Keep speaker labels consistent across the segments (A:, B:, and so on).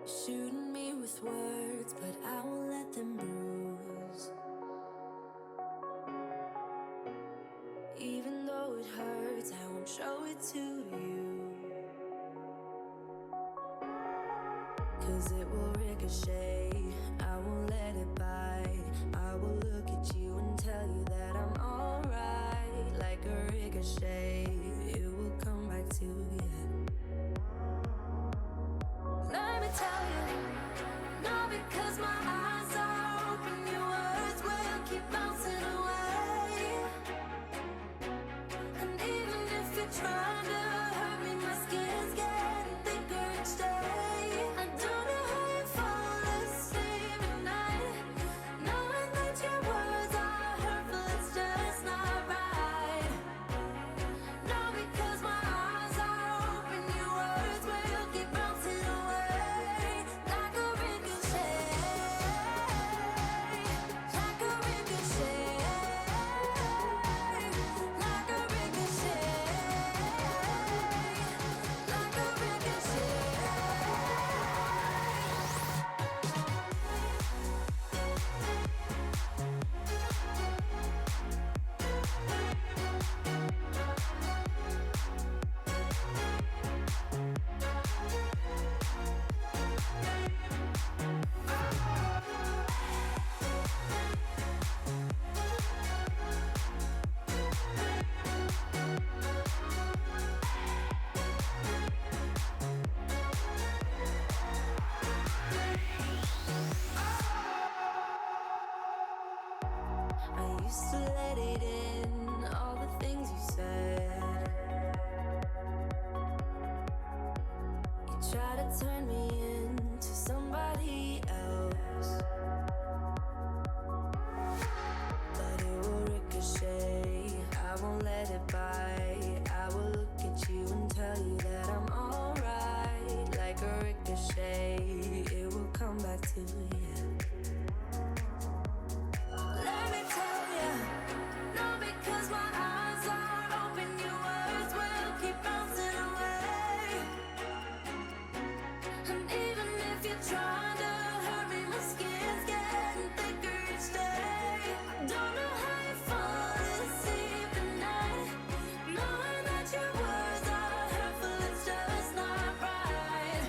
A: Shooting me with words, but I won't let them bruise. Even though it hurts, I won't show it to you. 'Cause it will ricochet, I won't let it bite. I will look at you and tell you that I'm alright. Like a ricochet, it will come back to you. Let me tell you, no, because my eyes are open, your words will keep bouncing away. And even if you're trying to hurt me, my skin's getting thicker each day. I don't know how you fall asleep at night, knowing that your words are hurtful, it's just not right. No, because my eyes are open, your words will keep bouncing away. Like a ricochet, like a ricochet, like a ricochet, like a ricochet. I used to let it in, all the things you said. You try to turn me into somebody else, but it will ricochet, I won't let it bite. I will look at you and tell you that I'm alright. Like a ricochet, it will come back to you. Let me tell you, no, because my eyes are open, your words will keep bouncing away. And even if you're trying to hurt me, my skin's getting thicker each day. I don't know how you fall asleep at night, knowing that your words are hurtful, it's just not right.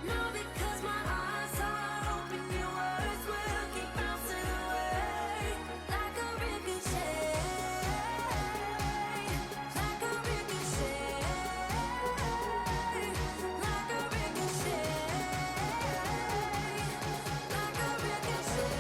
A: No, because my eyes are open, your words will keep bouncing away. Like a ricochet, like a ricochet, like a ricochet, like a ricochet.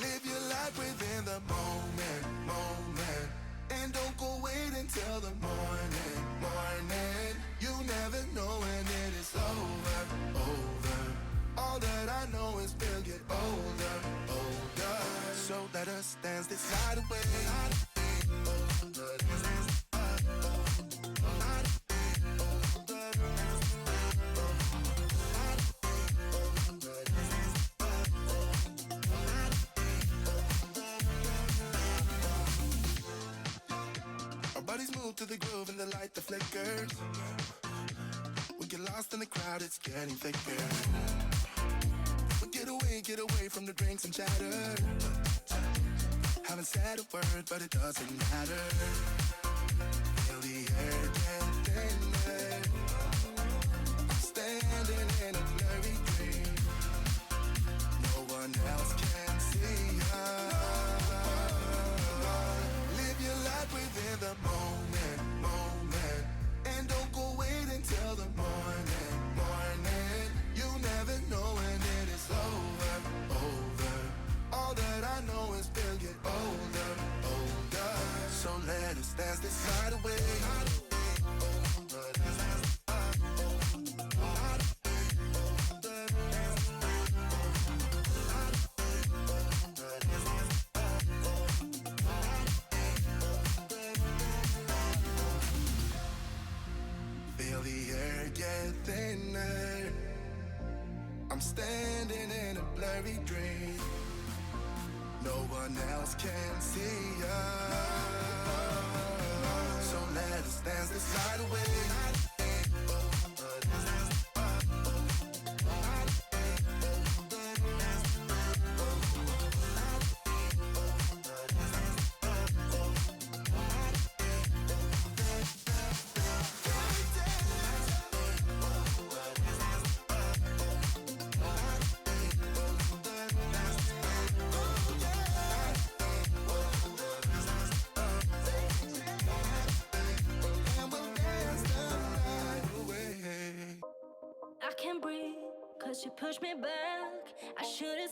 B: Live your life within the moment, moment. And don't go wait until the morning, morning. You never know when it is over, over. All that I know is we'll get older, older. So let us dance this night away. Older, bodies move to the groove and the light that flickers. We get lost in the crowd, it's getting thicker. We get away from the drinks and chatter. Haven't said a word, but it doesn't matter. Feel the air get thinner. Standing in a blurry dream. No one else can see us. Live your life within the moment, moment. And don't go wait until the morning, morning. You never know when a thin air. I'm standing in a blurry dream. No one else can see us. So let us dance this night away.
A: I can't breathe, cause you pushed me back. I should've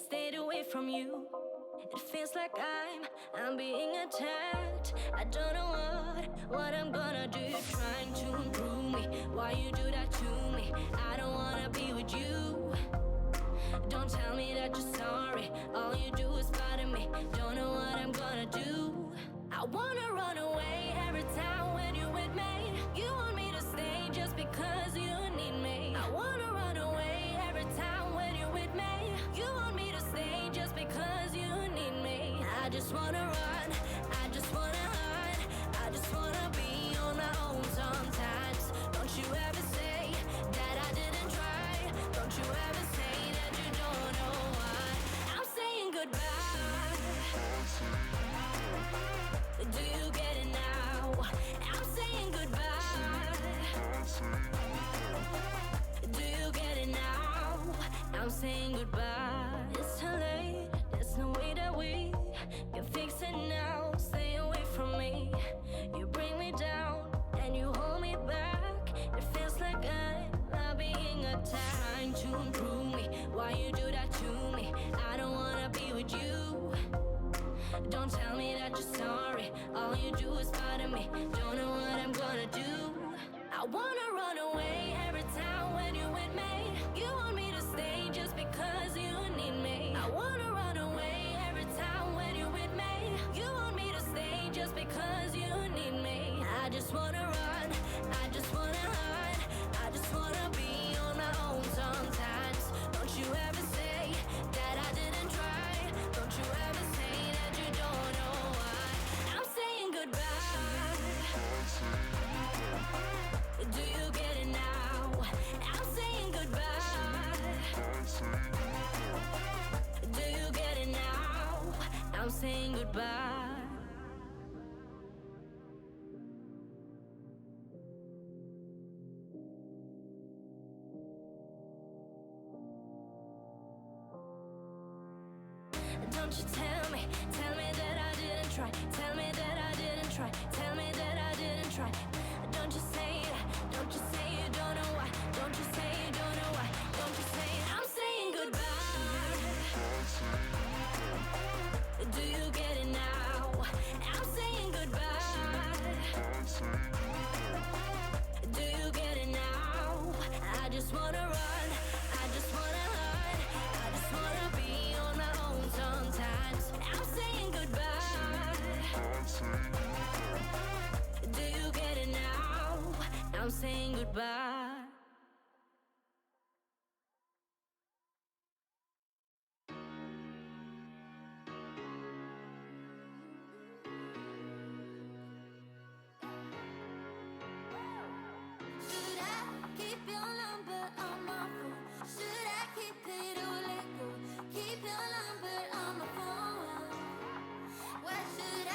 A: stayed away from you. It feels like I'm being attacked. I don't know what I'm gonna do. Trying to improve me, why you do that to me? I don't wanna be with you. Don't tell me that you're sorry, all you do is bother me. Don't know what I'm gonna do. I wanna run away every time when you're with me. You want me to stay just because you need me. I wanna run away every time when you're with me. You want me to stay just because you need me. I just wanna run, I just wanna hide. I just wanna be on my own sometimes. Don't you ever say that I didn't try. Don't you ever say that you don't know why. I'm saying goodbye. Do you get it now? I'm saying goodbye. Do you get it now? I'm saying goodbye. It's too late, there's no way that we can fix it now. Stay away from me. You bring me down and you hold me back. It feels like I'm being attacked. Trying to improve me, why you do that to me? I don't wanna be with you. Don't tell me that you're sorry, all you do is bother me. Don't know what I'm gonna do. I wanna run away every time when you're with me. You want me to stay just because you need me. I wanna run away every time when you're with me. You want me to stay just because you need me. I just wanna run, I just wanna hide. I just wanna be on my own sometimes. Don't you ever say that I didn't try. Don't you ever say that you don't know why. I'm saying goodbye. Do you get it now? I'm saying goodbye. Do you get it now? I'm saying goodbye. Don't you tell me that I didn't try. Tell me that I didn't try. Tell me that I didn't try. Don't you say that, don't you say you don't know why. Don't you say you don't know why. Don't you say it. I'm saying goodbye. Do you get it now? I'm saying goodbye. Do you get it now? I just wanna run, I just wanna hide. I just wanna be on my own sometimes. I'm saying goodbye. Do you get it now? I'm saying goodbye. Should I keep your number on my phone? Should I keep it or let go? Keep your number on my phone. Why should I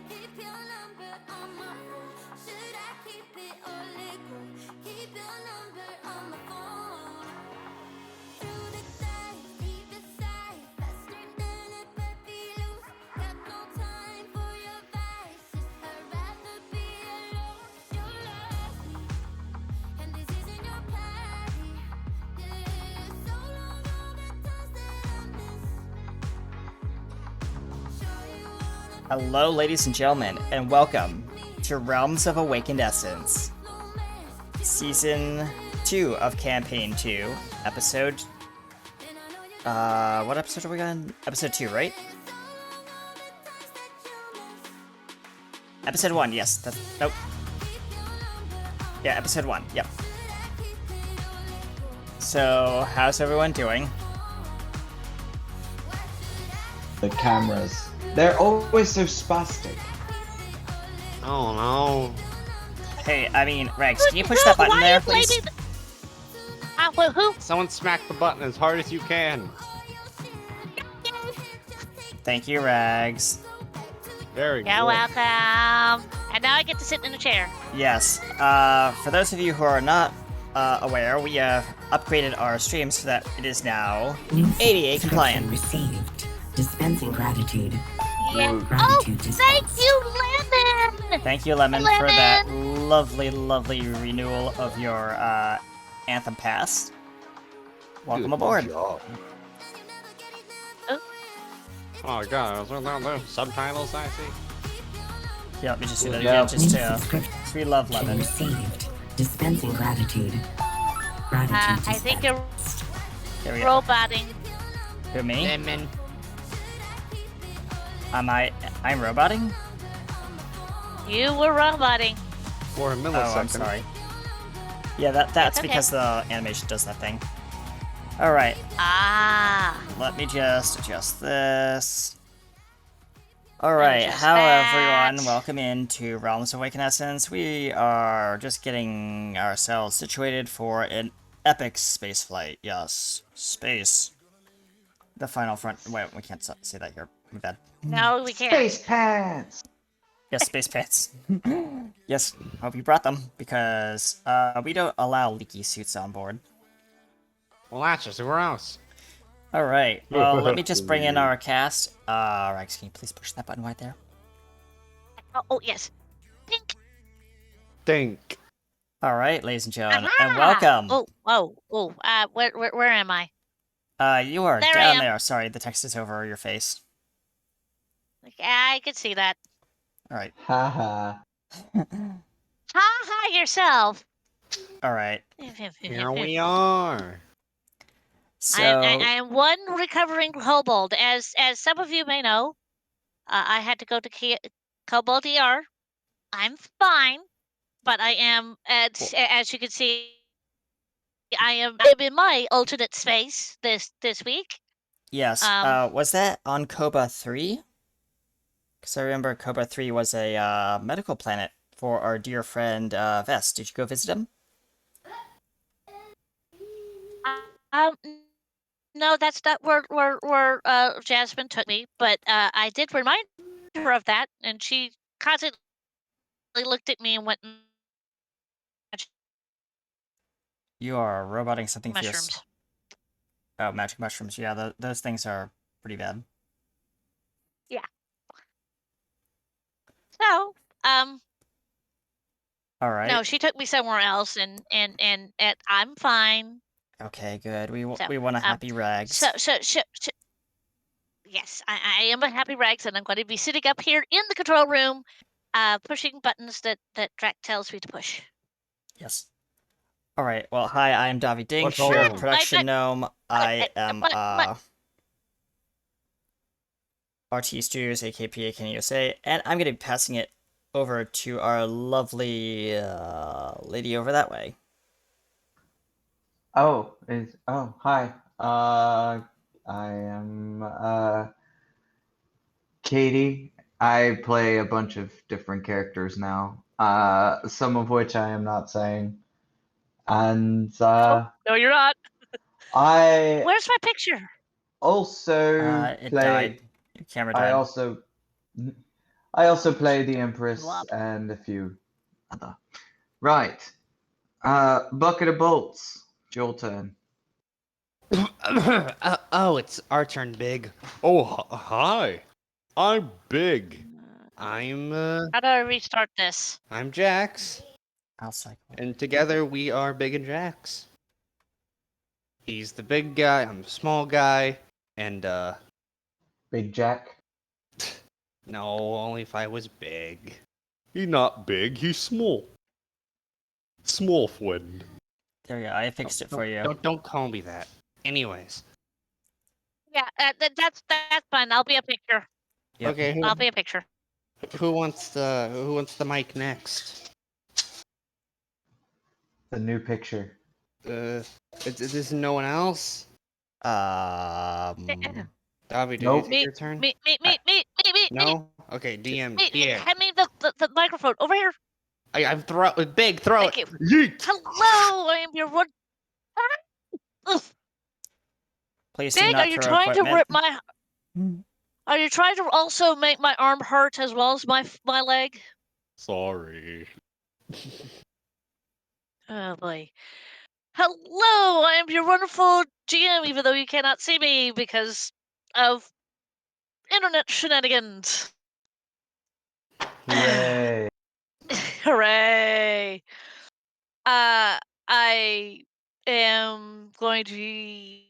A: keep your number on my phone? Should I keep it or let go? Keep your number on my phone. Through the day, deep inside, faster than a puppy loose. Got no time for your vices. I'd rather be alone. You love me, and this isn't your party. Yeah, so long all the times that I miss. Sure you wanna
C: Hello, ladies and gentlemen, and welcome to Realms of Awakened Essence, Season 2 of Campaign 2, Episode... what episode are we on? Episode 2, right? Episode 1, yes. That's... Nope. Yeah, Episode 1, yep. So, how's everyone doing?
D: The cameras. They're always so spastic.
E: Oh no.
C: Hey, I mean, Rex, can you push that button there, please?
F: Who?
E: Someone smack the button as hard as you can.
C: Thank you, Rags.
E: Very
F: You're
E: good.
F: welcome. And now I get to sit in a chair.
C: Yes, for those of you who are not aware, we have upgraded our stream so that it is now ADA compliant.
G: Received. Dispensing gratitude.
F: Yeah.
G: Gratitude
F: Thank
G: dispensed.
F: you, Lemon!
C: Thank you, Lemon, for that lovely, lovely renewal of your Anthem Pass. Welcome
E: Good
C: aboard.
E: job. Oh god, those subtitles I see.
C: Yeah, let me just do that
D: Yeah.
C: again, just
G: New
C: to...
G: subscription
C: We love Lemon.
G: received. Dispensing gratitude. Gratitude
F: I think you're
C: Here we go.
F: roboting.
C: Who, me?
E: Lemon.
C: I'm roboting?
F: You were roboting.
E: For a millisecond.
C: Oh, I'm sorry. Yeah, that's
F: okay.
C: because the animation does that thing. Alright,
F: Ah.
C: let me just adjust this. Alright,
F: Adjust
C: hello
F: that.
C: everyone, welcome into Realms of Awakened Essence. We are just getting ourselves situated for an epic space flight. Yes, space. The final front. Wait, we can't say that here. My bad.
F: No, we can't.
D: Space pants!
C: Yes, space pants. Yes, hope you brought them, because we don't allow leaky suits on board.
E: Well, that's just gross.
C: Alright, well, let me just bring in our cast. Rex, can you please push that button right there?
F: Oh, yes. Pink.
E: Think.
C: Alright, ladies and gentlemen,
F: Aha!
C: and welcome!
F: Where am I?
C: You are
F: There I
C: down
F: am.
C: there. Sorry, the text is over your face.
F: I could see that.
C: Alright,
D: Haha.
F: Ha yourself.
C: alright.
E: Here we are.
C: So,
F: I am one recovering kobold. As some of you may know, I had to go to Kobold ER. I'm fine, but I am, as you can see, I'm in my alternate space this week.
C: yes, was that on Koba 3? Because I remember Koba 3 was a medical planet for our dear friend Vest. Did you go visit him?
F: Um, no, that's not where Jasmine took me, but I did remind her of that, and she constantly looked at me and went,
C: You are roboting something fierce.
F: mushrooms.
C: Oh, magic mushrooms. Yeah, those things are pretty bad.
F: So,
C: Alright.
F: no, she took me somewhere else, and I'm fine.
C: Okay, good. We
F: So,
C: want a happy Rags.
F: So, yes, I am a happy Rags, and I'm going to be sitting up here in the control room, pushing buttons that Drac tells me to push.
C: Yes. Alright, well, hi, I am Davi Dink,
E: What's all
C: your
E: of 'em?
C: production gnome. I am,
F: but-
C: RT Studios, AKP, USA, and I'm going to be passing it over to our lovely lady over that way.
D: Hi. I am Katie. I play a bunch of different characters now. Some of which I am not saying. And
F: No, you're not.
D: I
F: Where's my picture?
D: also
C: It
D: play
C: died. Your camera died.
D: I also play the Empress
F: Glop.
D: and a few other. Right. Bucket of bolts. It's your turn.
E: Oh, it's our turn, Big. Oh, hi. I'm Big. I'm
F: How do I restart this?
E: I'm Jax,
C: I'll cycle.
E: and together we are Big and Jax. He's the big guy, I'm the small guy, and
D: Big Jack.
E: no, only if I was big. He's not big, he's small. Small friend.
C: There you go, I fixed it for you.
E: Don't call me that. Anyways.
F: Yeah, that's fine. I'll be a picture.
C: Yep.
E: Okay,
F: I'll be a picture.
E: who wants the mic next?
D: The new picture.
E: There's no one else?
C: Um,
E: Davi, did
D: Nope.
E: you take
F: Me,
E: your turn?
F: me, me, me, me, me, me,
E: No? Okay, DM, here.
F: Hand me the microphone over here.
E: I'm throw big, throw
F: Thank
E: it.
F: you.
E: Yeet!
F: Hello, I am your one.
C: please do
F: Dang, are
C: not
F: you
C: throw
F: trying to
C: equipment.
F: rip my? Are you trying to also make my arm hurt as well as my leg?
E: Sorry.
F: Oh boy. Hello, I am your wonderful GM, even though you cannot see me because of internet shenanigans.
D: Hooray.
F: Hooray! I am going to be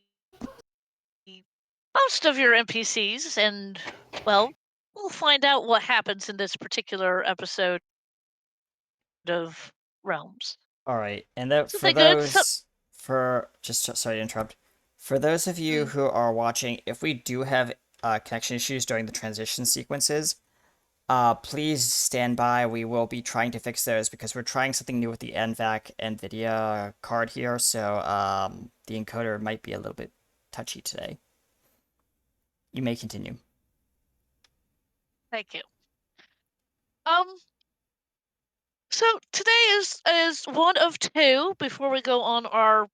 F: most of your NPCs, and well, we'll find out what happens in this particular episode of Realms.
C: All right, and that
F: So
C: for
F: they good?
C: sorry to interrupt. For those of you who are watching, if we do have connection issues during the transition sequences, please stand by. We will be trying to fix those because we're trying something new with the NVIDIA card here, so the encoder might be a little bit touchy today. You may continue.
F: Thank you. So today is one of two before we go on our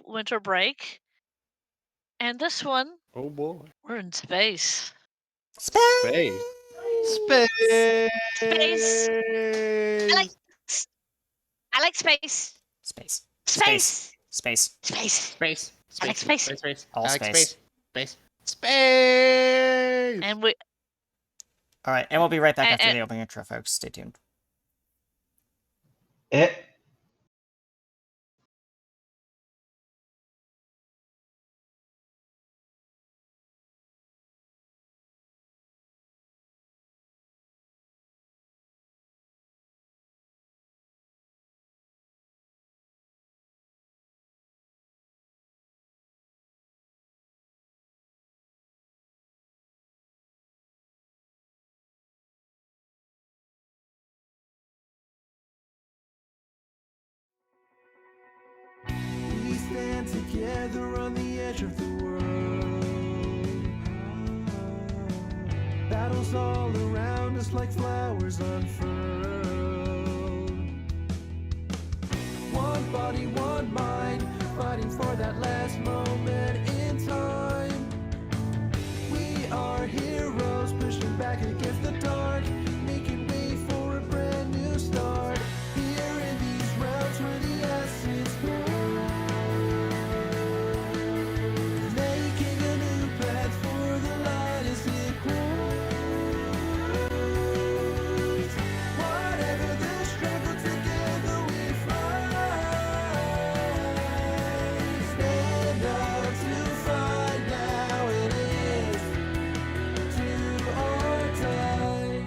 F: winter break, and this one
E: Oh boy.
F: we're in space.
E: Space. Space.
F: Space. I like I like space.
C: Space.
F: Space.
C: Space.
F: Space.
E: Space.
F: I like
E: Space.
F: space.
E: Space.
C: All
E: I like
C: space.
E: space. Space. Space.
F: And we
C: All right, and we'll be right back after
F: and,
C: the opening intro, folks. Stay tuned.
D: It.
B: We stand together on the edge of the world. Battles all around us like flowers unfurled. One body, one mind, fighting for that last moment in time. We are heroes pushing back against the dark, making way for a brand new start. Here in these realms where the essence grows, making a new path for the light as it grows. Whatever the struggle, together we fight. Stand up to fight now, it is to or die.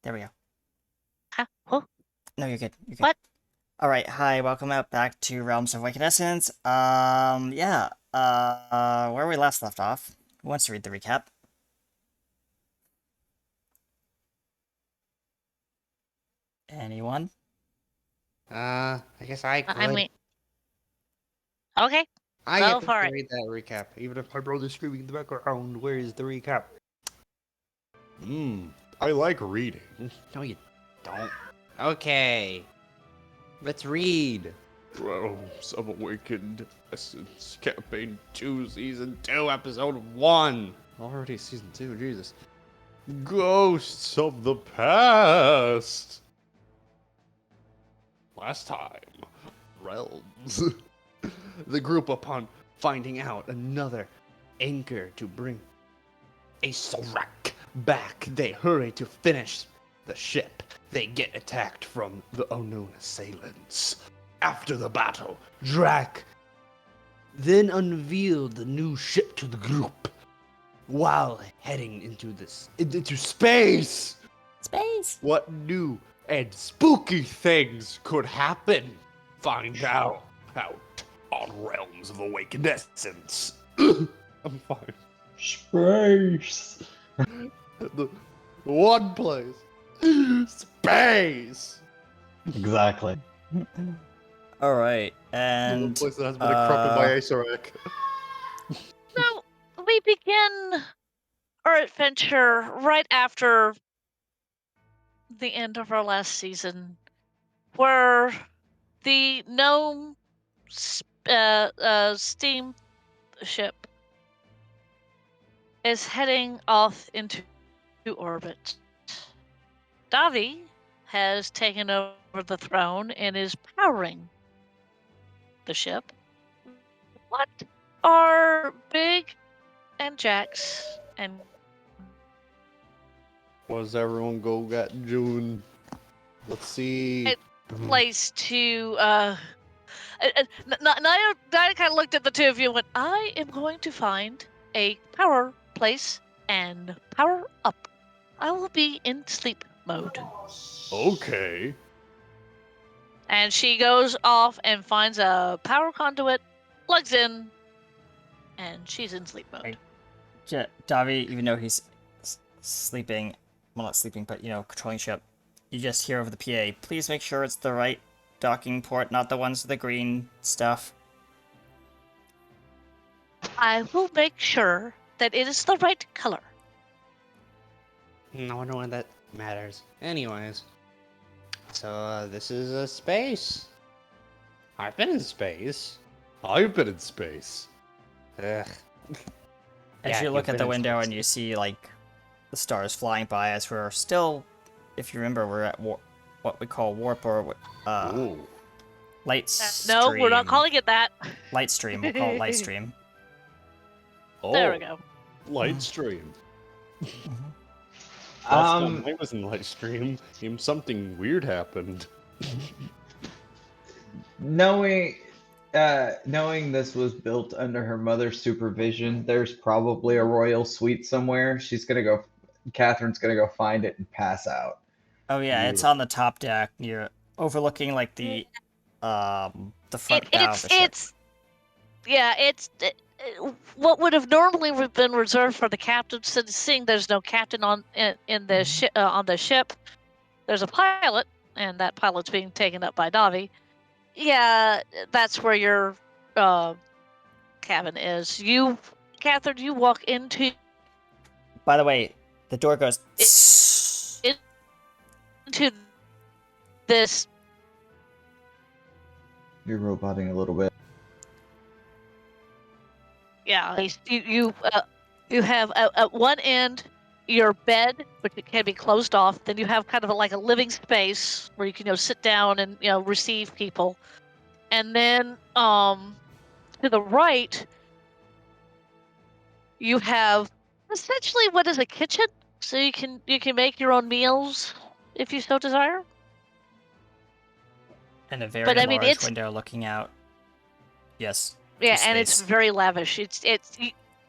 C: There we go.
F: huh?
C: No, you're good. You're good.
F: What?
C: All right. Hi. Welcome back to Realms of Awakened Essence. Yeah. Where we last left off. Who wants to read the recap? Anyone?
E: I guess I could.
F: I mean, okay,
E: I
F: go
E: get to
F: for it.
E: read that recap, even if my brother's screaming in the background. Where is the recap? I like reading. No, you don't. Okay, let's read. Realms of Awakened Essence, Campaign 2, Season 2, Episode 1. Already Season 2, Jesus. Ghosts of the Past. Last time, Realms. The group, upon finding out another anchor to bring Accerack back, they hurry to finish the ship. They get attacked from the unknown assailants. After the battle, Drac then unveiled the new ship to the group while heading into space.
C: Space.
E: What new and spooky things could happen? Find out on Realms of Awakened Essence. I'm fine.
D: Space.
E: The one place. Space!
D: Exactly.
C: All right,
E: The
C: and
E: place that has been corrupted by Accerack.
F: So we begin our adventure right after the end of our last season, where the gnome steam ship is heading off into orbit. Davi has taken over the throne and is powering the ship. What are Big and Jax and
E: Was everyone go get June? Let's see.
F: place to Naya kind of looked at the two of you and went, I am going to find a power place and power up. I will be in sleep mode.
E: Okay.
F: And she goes off and finds a power conduit, plugs in, and she's in sleep mode.
C: Davi, even though he's sleeping, well, not sleeping, but controlling ship, you just hear over the PA. Please make sure it's the right docking port, not the ones with the green stuff.
F: I will make sure that it is the right color.
E: I wonder when that matters. Anyways. So, this is a space. I've been in space. I've been in space. Ugh.
C: As you look at the window and you see, like, the stars flying by as we're still, if you remember, we're at what we call warp or light stream.
F: No, we're not calling it that.
C: Light stream. We'll call it light stream.
F: There we go.
E: Light stream.
D: Um,
E: I was in light stream. Something weird happened.
D: knowing this was built under her mother's supervision, there's probably a royal suite somewhere. Catherine's gonna go find it and pass out.
C: Oh yeah, it's on the top deck. You're overlooking like the front bow of the ship.
F: It's what would have normally been reserved for the captain. Seeing there's no captain on the ship, there's a pilot, and that pilot's being taken up by Davi. Yeah, that's where your cabin is. Catherine, you walk into.
C: By the way, the door goes
F: into this.
D: You're roboting a little bit.
F: Yeah, you have at one end your bed, which can be closed off. Then you have kind of like a living space where you can sit down and receive people. And then to the right, you have essentially what is a kitchen, so you can make your own meals if you so desire.
C: and a very
F: But I mean,
C: large
F: it's
C: window looking out. Yes.
F: yeah,
C: to
F: and it's
C: space.
F: very lavish.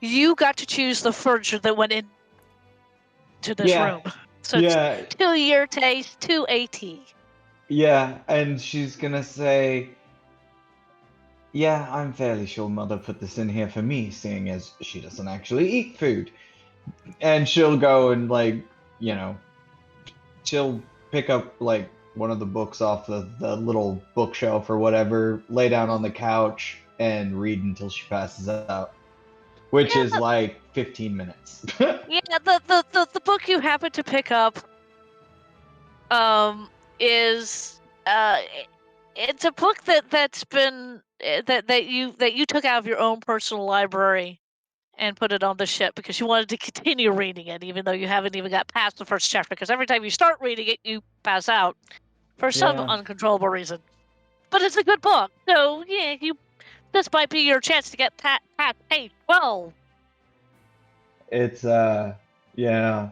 F: You got to choose the furniture that went into this
D: Yeah.
F: room. So it's to your taste, to AT.
D: Yeah, and she's gonna say, yeah, I'm fairly sure Mother put this in here for me, seeing as she doesn't actually eat food. And she'll go and, she'll pick up, one of the books off the little bookshelf or whatever, lay down on the couch, and read until she passes out. Which is, 15 minutes.
F: Yeah, the book you happen to pick up is it's a book that's been that you took out of your own personal library and put it on the ship because you wanted to continue reading it even though you haven't even got past the first chapter, because every time you start reading it you pass out for some uncontrollable reason. But it's a good book, so yeah, this might be your chance to get past page 12.
D: It's yeah.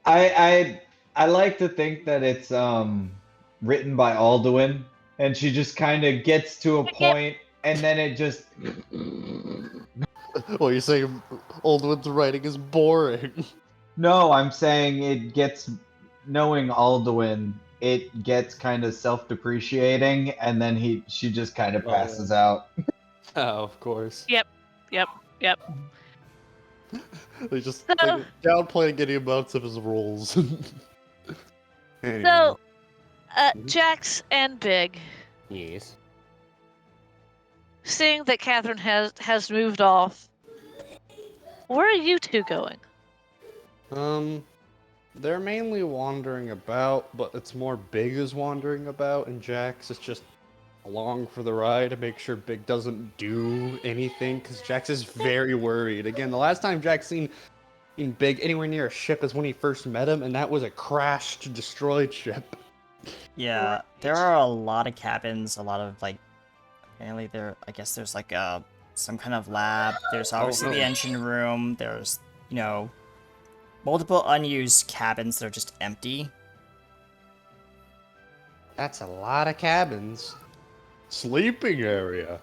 D: I like to think that it's written by Alduin, and she just kind of gets to a point, and then it just.
E: Well, you're saying Oldwood's writing is boring.
D: No, I'm saying it gets, knowing Alduin, it gets kind of self-depreciating, and then she just kind of
E: Oh, yeah.
D: passes out.
E: Oh, of course.
F: Yep.
E: They just
F: So-
E: they downplaying any amounts of his roles. Anyway.
F: So,
E: Mhm.
F: Jax and Big,
E: Yes.
F: seeing that Catherine has moved off, where are you two going?
E: They're mainly wandering about, but it's more Big is wandering about, and Jax is just along for the ride to make sure Big doesn't do anything, because Jax is very worried. Again, the last time Jax seen Big anywhere near a ship is when he first met him, and that was a crashed, destroyed ship.
C: Yeah, there are a lot of cabins, a lot of, like, apparently I guess there's, like, some kind of lab. There's obviously the
E: no.
C: engine room. There's, you know, multiple unused cabins that are just empty.
E: That's a lot of cabins. Sleeping area.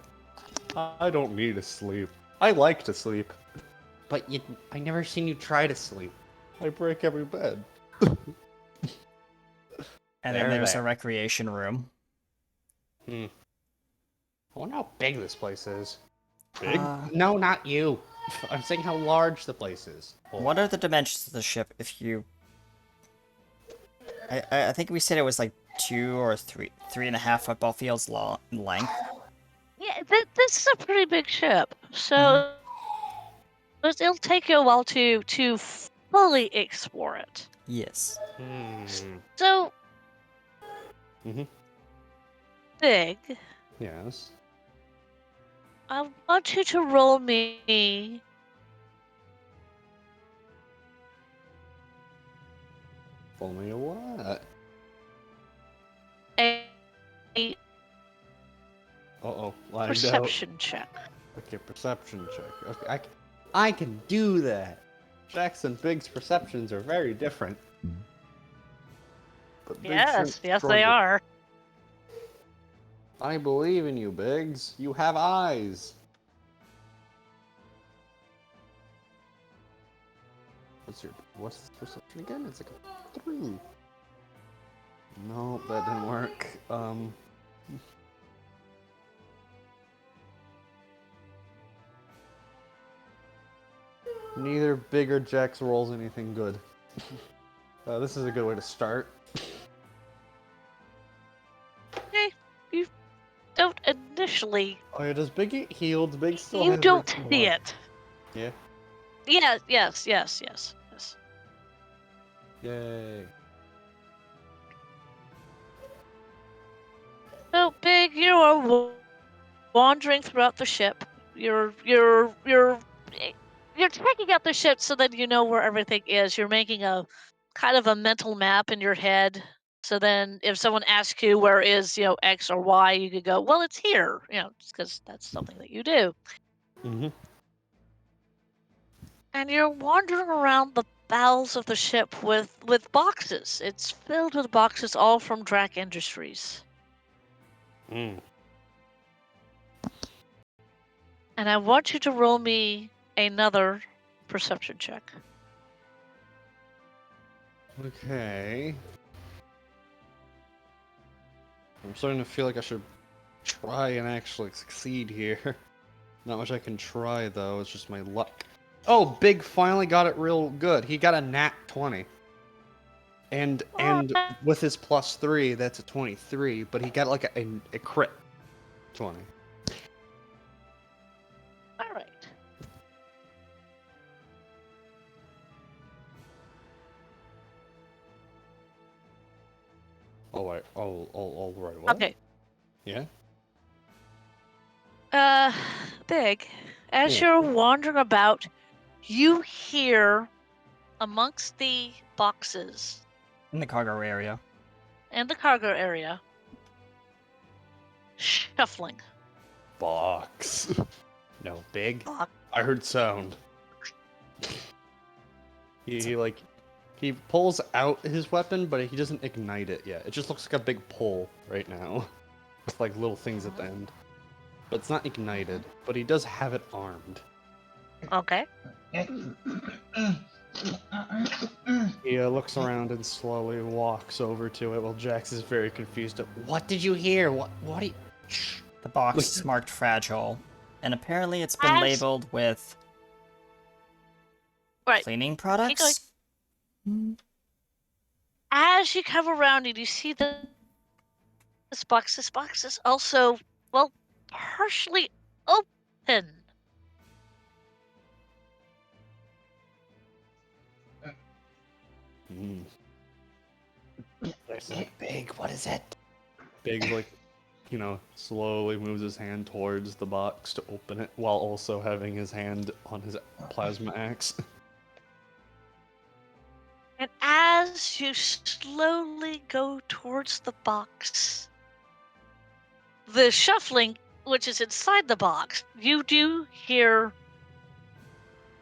E: I don't need to sleep. I like to sleep. But I never seen you try to sleep. I break every bed.
C: And
E: There,
C: then there's
E: there.
C: a recreation room.
E: I wonder how big this place is. Big?
C: Uh,
E: No, not you. I'm saying how large the place is. Oh,
C: What are the dimensions of the ship if you... I think we said it was like 2 or 3.5 football fields long in length.
F: Yeah, this is a pretty big ship, so it'll take you a while to fully explore it.
C: Yes.
F: So,
E: Mhm.
F: Big,
E: Yes.
F: I want you to roll me
E: Roll me a what?
F: a
E: Uh-oh. Lined out.
F: perception check.
E: Okay, perception check. Okay, I can do that. Jackson Big's perceptions are very different. But Big
F: Yes,
E: shouldn't
F: they
E: struggle.
F: are.
E: I believe in you, Biggs. You have eyes. What's this perception again? It's like a 3. No, that didn't work. Neither Big or Jax rolls anything good. This is a good way to start.
F: Okay, you don't initially.
E: Oh yeah, does Big get healed? Big still
F: You
E: has
F: don't
E: regen
F: see
E: one.
F: it.
E: Yeah.
F: Yes.
E: Yay.
F: So, Big, you are wandering throughout the ship. You're checking out the ship so that you know where everything is. You're making a kind of a mental map in your head. So then, if someone asks you where is X or Y, you could go, well, it's here. Just because that's something that you do.
E: Mm-hmm.
F: And you're wandering around the bowels of the ship with boxes. It's filled with boxes, all from Drac Industries.
E: Mm.
F: And I want you to roll me another perception check.
E: Okay. I'm starting to feel like I should try and actually succeed here. Not much I can try though, it's just my luck. Oh, Big finally got it real good. He got a nat 20. And with his +3, that's a 23, but he got like a crit 20.
F: All right.
E: All right. What?
F: Okay.
E: Yeah.
F: Big, as
E: Yeah.
F: you're wandering about, you hear amongst the boxes
C: In the cargo area.
F: and the cargo area shuffling.
E: Box. No, Big.
F: Box.
E: I heard sound. He pulls out his weapon, but he doesn't ignite it yet. It just looks like a big pull right now, with like little things at the end. But it's not ignited. But he does have it armed.
F: Okay.
E: He looks around and slowly walks over to it while Jax is very confused. What did you hear? What are you... Shh.
C: The box
E: Look-
C: is marked fragile, and apparently it's been
F: As-
C: labeled with
F: Right.
C: cleaning
F: Keep
C: products.
F: As you come around and you see this box is also, well, partially open.
E: Mm. There's like, Big, what is it? Big, like, slowly moves his hand towards the box to open it while also having his hand on his plasma axe.
F: And as you slowly go towards the box, the shuffling, which is inside the box, you do hear,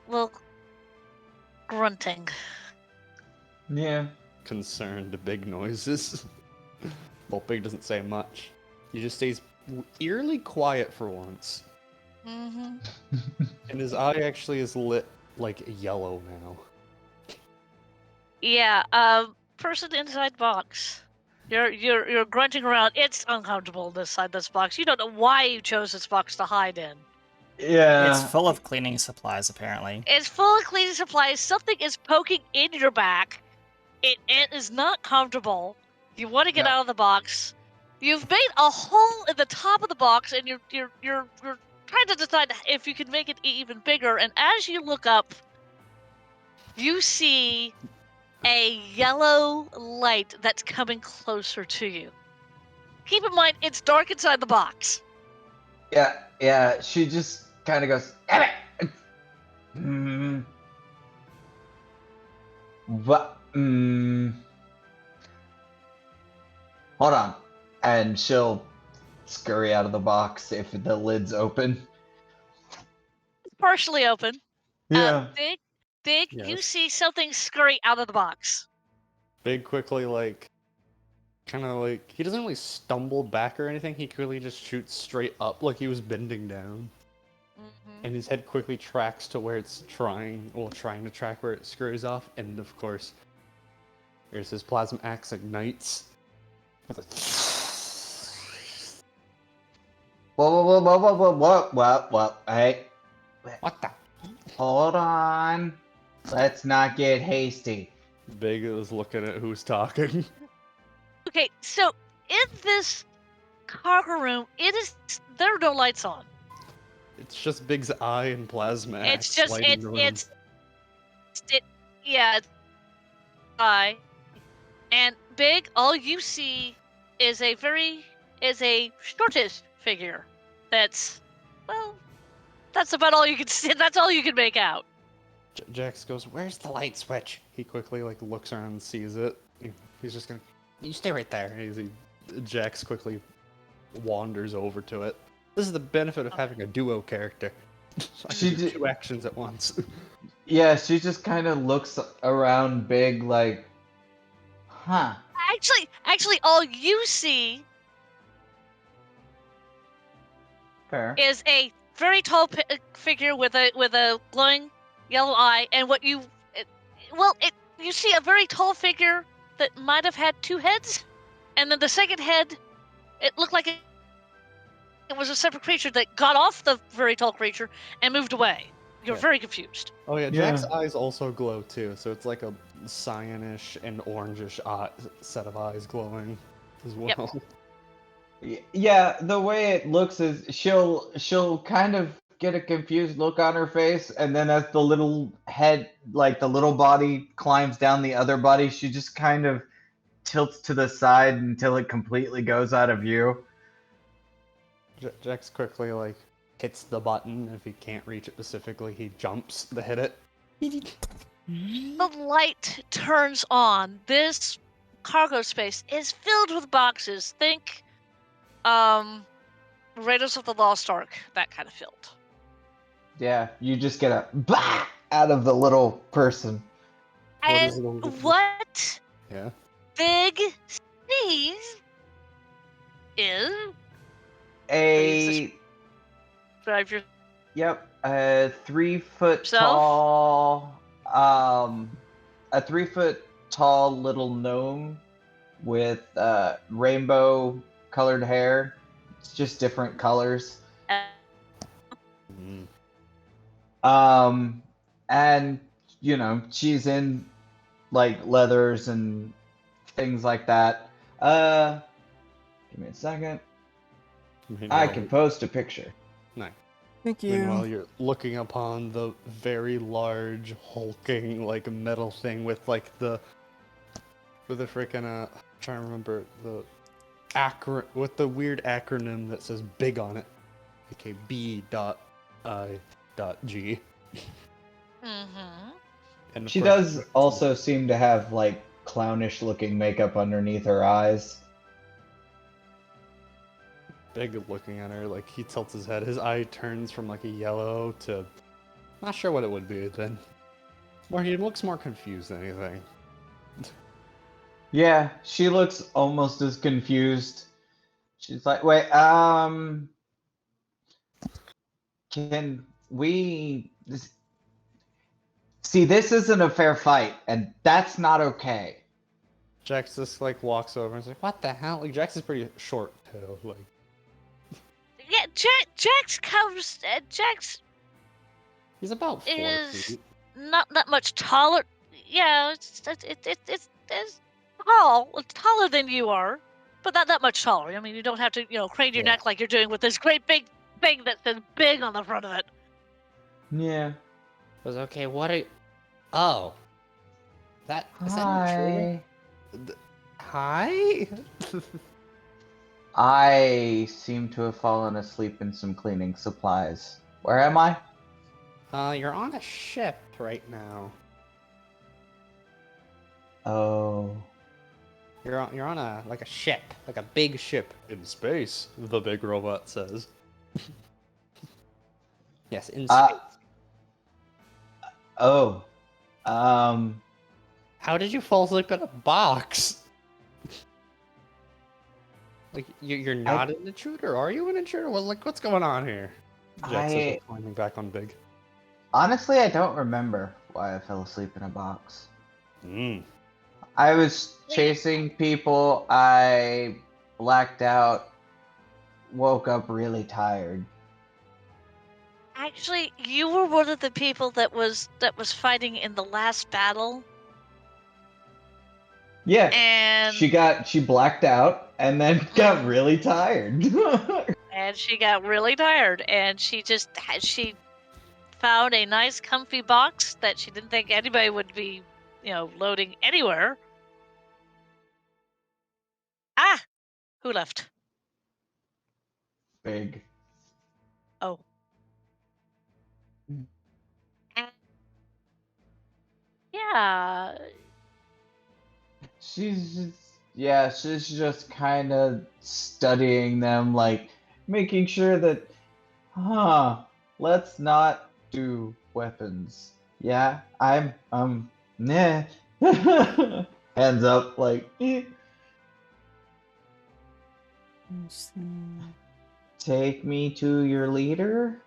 F: well, grunting.
D: Yeah.
E: Concerned, Big noises. Well, Big doesn't say much. He just stays eerily quiet for once.
F: Mm-hmm.
E: And his eye actually is lit like yellow now.
F: Yeah, person inside box. You're grunting around. It's uncomfortable inside this box. You don't know why you chose this box to hide in.
D: Yeah.
C: It's full of cleaning supplies, apparently.
F: It's full of cleaning supplies. Something is poking in your back. It is not comfortable. You want to get
D: No.
F: out of the box. You've made a hole in the top of the box, and you're trying to decide if you can make it even bigger. And as you look up, you see a yellow light that's coming closer to you. Keep in mind, it's dark inside the box.
D: Yeah. She just kind of goes, "Damn it!" What? Hold on. And she'll scurry out of the box if the lid's open.
F: It's partially open.
D: Yeah.
F: Big, you
E: Yes.
F: see something scurry out of the box.
E: Big quickly, he doesn't really stumble back or anything. He clearly just shoots straight up like he was bending down.
F: Mm-hmm.
E: And his head quickly tracks to where it's trying to track where it screws off. And of course, there's his plasma axe ignites.
D: Whoa. Hey,
E: What the?
D: hold on. Let's not get hasty.
E: Big is looking at who's talking.
F: Okay, so in this cargo room, there are no lights on.
E: It's just Big's eye and plasma axe
F: It's just
E: lighting the room.
F: yeah, it's eye. And Big, all you see is a shortish figure. That's about all you can see. That's all you can make out.
E: Jax goes, "Where's the light switch?" He quickly looks around and sees it. He's just gonna, "You stay right there." Jax quickly wanders over to it. This is the benefit of having a duo character. I can do two actions at once.
D: Yeah, she just kind of looks around Big like, huh.
F: Actually, all you see
D: Fair.
F: is a very tall figure with a glowing yellow eye, and you see a very tall figure that might have had two heads, and then the second head, it looked like it was a separate creature that got off the very tall creature and moved away. You're
E: Yeah.
F: very confused.
E: Oh yeah,
D: Yeah.
E: Jack's eyes also glow too, so it's like a cyanish and orangish set of eyes glowing as well.
F: Yep.
D: Yeah, the way it looks is she'll kind of get a confused look on her face, and then as the little head, like the little body climbs down the other body, she just kind of tilts to the side until it completely goes out of view.
E: Jax quickly hits the button. If he can't reach it specifically, he jumps to hit it.
F: The light turns on. This cargo space is filled with boxes. Think, Raiders of the Lost Ark, that kind of filled.
D: Yeah, you just get a bah out of the little person.
E: is
F: And
E: it on-
F: what
E: Yeah.
F: Big sees is
D: A
F: drive your
D: yep, a 3 foot
F: Self?
D: tall a 3-foot tall little gnome with rainbow colored hair. It's just different colors.
E: Mm.
D: And you know, she's in like leathers and things like that. Give me a second. I can post a picture.
E: Nice.
C: Thank
E: Meanwhile,
C: you.
E: you're looking upon the very large, hulking, like metal thing with like the freaking I'm trying to remember the with the weird acronym that says big on it, aka B.I.G.
F: Mm-hmm.
E: And of
D: She
E: course,
D: does also seem to have like clownish looking makeup underneath her eyes.
E: Big looking at her, like he tilts his head. His eye turns from like a yellow to not sure what it would be then. Or he looks more confused than anything.
D: Yeah, she looks almost as confused. She's like, wait, can we see, this isn't a fair fight, and that's not okay.
E: Jax just like walks over and is like, "What the hell?" Like Jax is pretty short too. Like
F: Yeah, Jax comes. Jax
E: he's about 4
F: is
E: feet.
F: not that much taller. Yeah, it's tall. It's taller than you are, but not that much taller. I mean, you don't have to, crane your
E: Yeah.
F: neck like you're doing with this great big thing that says "big" on the front of it.
D: Yeah.
E: I was okay. What are? Oh, is that an intruder?
D: Hi.
E: Hi.
D: I seem to have fallen asleep in some cleaning supplies. Where am I?
E: You're on a ship right now.
D: Oh.
E: You're on a ship, like a big ship in space. The big robot says. Yes, in space.
D: Oh.
E: How did you fall asleep in a box? Like you're not an intruder, are you an intruder? Well, like what's going on here? Jax is
D: I
E: pointing back on Big.
D: honestly, I don't remember why I fell asleep in a box.
E: Mm.
D: I was chasing people. I blacked out. Woke up really tired.
F: Actually, you were one of the people that was fighting in the last battle,
D: Yeah.
F: and
D: She blacked out and then got really tired.
F: she got really tired, and she found a nice, comfy box that she didn't think anybody would be, loading anywhere. Ah, who left?
D: Big.
F: Oh. And yeah,
D: She's just kind of studying them, like making sure that, let's not do weapons. Yeah, nah. Hands up, like, take me to your leader.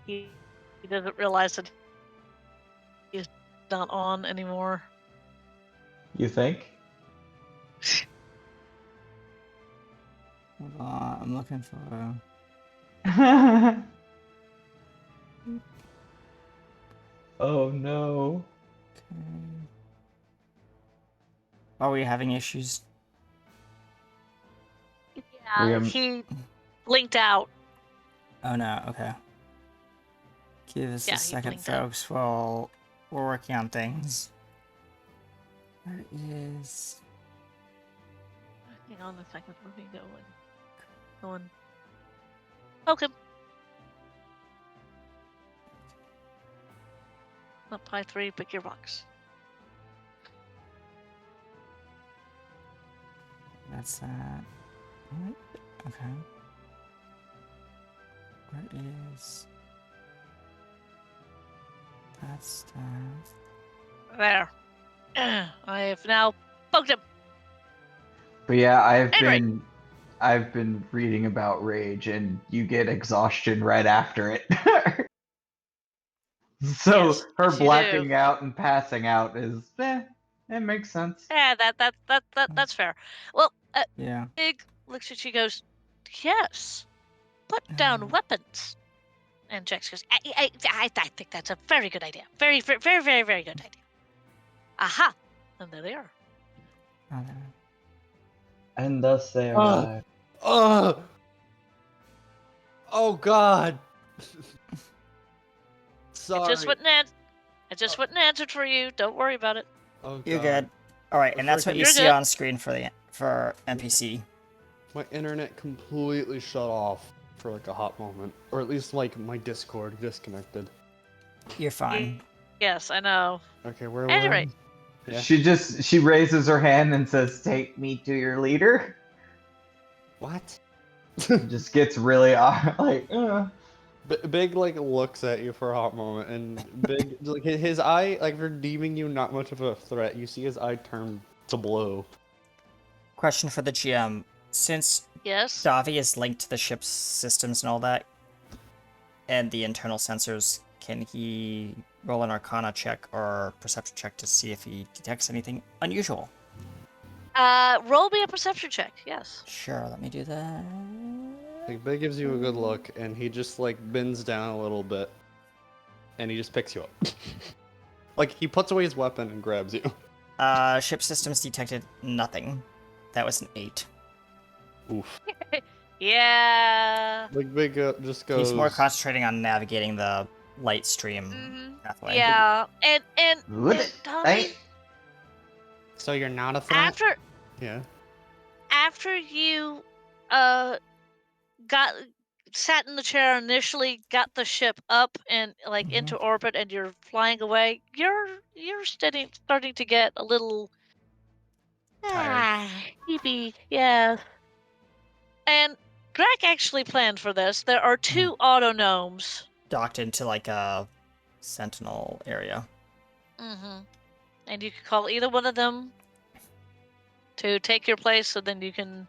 F: he doesn't realize that he's not on anymore.
D: You think?
C: Hold on, I'm looking for.
D: Oh no.
C: Okay. Are we having issues?
F: Yeah, he blinked out.
C: Oh no, okay. Give us
F: Yeah,
C: a
F: he
C: second,
F: blinked out.
C: folks, while we're working on things. Where is...
F: Hang on a second, let me go and poke him. Not pie 3, pick your box.
C: That's that. What? Okay. Where is... That's that.
F: There. I have now poked him.
D: But yeah, I've
F: Henry.
D: been I've been reading about rage, and you get exhaustion right after it. So
F: Yes,
D: her
F: yes, you do.
D: blacking out and passing out is, it makes sense.
F: Yeah, that's fair. Well,
C: Yeah.
F: Big looks at you, goes, "Yes, put down weapons." And Jax goes, I think that's a very good idea. Very, very, very, very, very good idea. Aha! And there they are.
D: And thus they
E: Oh.
D: arrive.
E: Oh God. Sorry.
F: I just went and answered for you. Don't worry about it.
E: Oh,
C: You're
E: God.
C: good. All right, and that's what you
F: You're
C: see
F: good.
C: on screen for NPC.
E: My internet completely shut off for like a hot moment, or at least like my Discord disconnected.
C: You're fine.
F: Yes, I know.
E: Okay, where
F: Anyway.
E: were I? Yeah.
D: She raises her hand and says, "Take me to your leader."
E: What?
D: Just gets really like,
E: Big like looks at you for a hot moment, and Big like his eye, like for deeming you not much of a threat, you see his eye turn to blue.
C: Question for the GM: since
F: Yes.
C: Davi is linked to the ship's systems and all that, and the internal sensors, can he roll an Arcana check or perception check to see if he detects anything unusual?
F: Roll me a perception check. Yes.
C: Sure, let me do that.
E: Like Big gives you a good look, and he just like bends down a little bit, and he just picks you up. Like he puts away his weapon and grabs you.
C: Ship systems detected nothing. That was an 8.
E: Oof.
F: Yeah.
E: Like Big just goes.
C: He's more concentrating on navigating the light stream
F: Mhm.
C: pathway.
F: Yeah. And
D: Would
F: Tommy,
E: So you're not a threat? Yeah.
F: after you sat in the chair initially, got the ship up and like into orbit, and you're flying away, you're starting to get a little
C: Tired.
F: heebie, yeah. And Drac actually planned for this. There are 2 auto gnomes.
C: Docked into like a sentinel area.
F: Mm-hmm. And you can call either one of them to take your place, so then you can.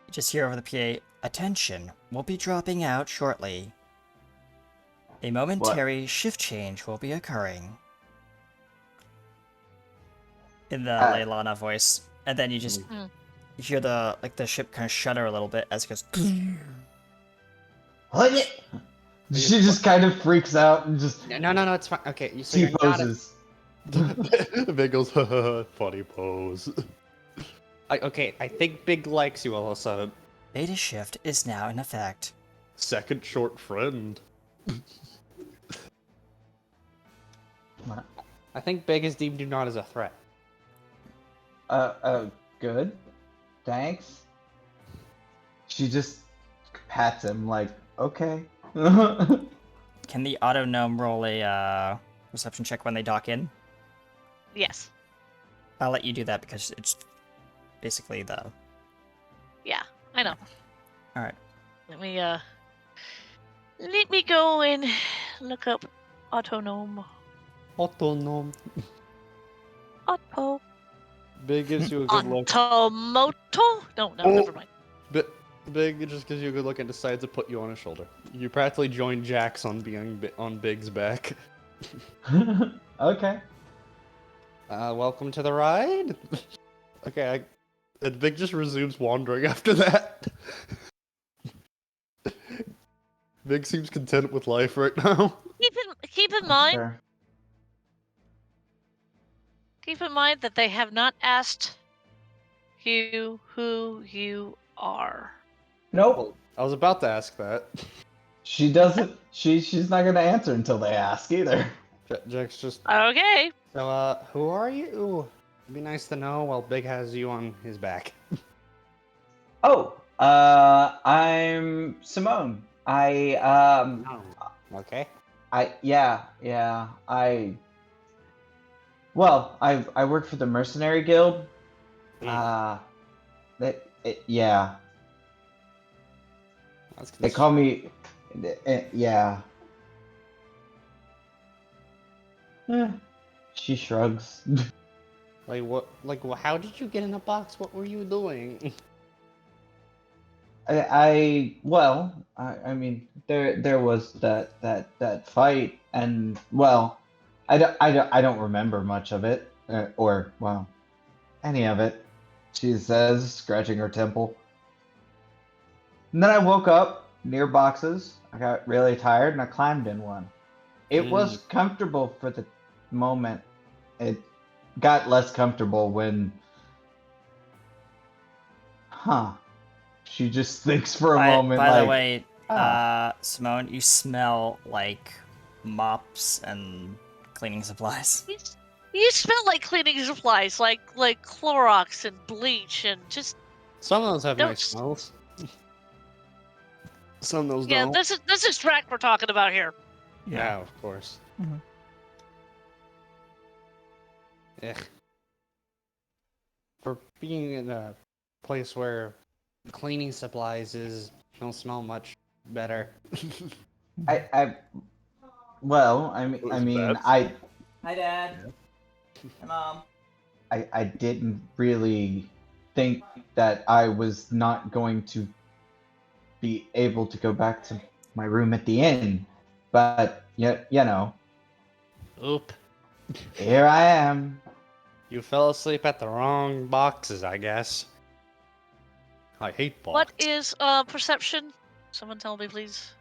C: You just hear over the PA, "Attention, we'll be dropping out shortly. A momentary shift change will be occurring." In the Leilana voice. And then you just you hear the ship kind of shudder a little bit as it goes.
D: She just kind of freaks out and just
E: No, it's fine. Okay, so you're not a...
D: T-poses.
E: Big goes, funny pose. I think Big likes you all of a sudden.
C: Beta shift is now in effect.
E: Second short friend. I think Big has deemed you not as a threat.
D: Good. Thanks. She just pats him like, okay.
C: Can the auto gnome roll a reception check when they dock in?
F: Yes.
C: I'll let you do that because it's basically the...
F: Yeah, I know.
C: Alright.
F: Let me go and look up autonome.
E: Autonom.
F: Auto.
E: Big gives you a good look.
F: Automoto? No, never mind.
E: Big just gives you a good look and decides to put you on his shoulder. You practically join Jax on being on Big's back.
D: Okay.
E: Welcome to the ride. Okay, and Big just resumes wandering after that. Big seems content with life right now.
F: Keep in mind.
D: Sure.
F: Keep in mind that they have not asked you who you are.
D: Nope.
E: Well, I was about to ask that.
D: She doesn't. She's not gonna answer until they ask either.
E: Jax just.
F: Okay.
E: So, who are you? It'd be nice to know while Big has you on his back.
D: Oh, I'm Simone.
E: Okay.
D: I work for the Mercenary Guild. Yeah. They call me, yeah. She shrugs.
E: Like what? Like how did you get in a box? What were you doing?
D: I mean, there was that fight, and well, I don't remember much of it, or well, any of it. She says, scratching her temple. And then I woke up near boxes. I got really tired, and I climbed in one. It was comfortable for the moment. It got less comfortable when, huh? She just thinks for a moment,
C: By
D: like,
C: the way,
D: ah.
C: Simone, you smell like mops and cleaning supplies.
F: You smell like cleaning supplies, like Clorox and bleach and just
E: Some of those have
F: Don't
E: nice
F: s-
E: smells. Some of those
F: yeah.
E: don't.
F: This is Drac we're talking about here.
E: Yeah, of course.
C: Mhm.
E: Ugh. For being in a place where cleaning supplies don't smell much better.
D: Well,
E: Was
D: I mean,
E: bad.
C: Hi, Dad. Hi, Mom.
D: I didn't really think that I was not going to be able to go back to my room at the inn, but you know,
E: Oop.
D: here I am.
E: You fell asleep at the wrong boxes, I guess. I hate boxes.
F: What is perception? Someone tell me, please.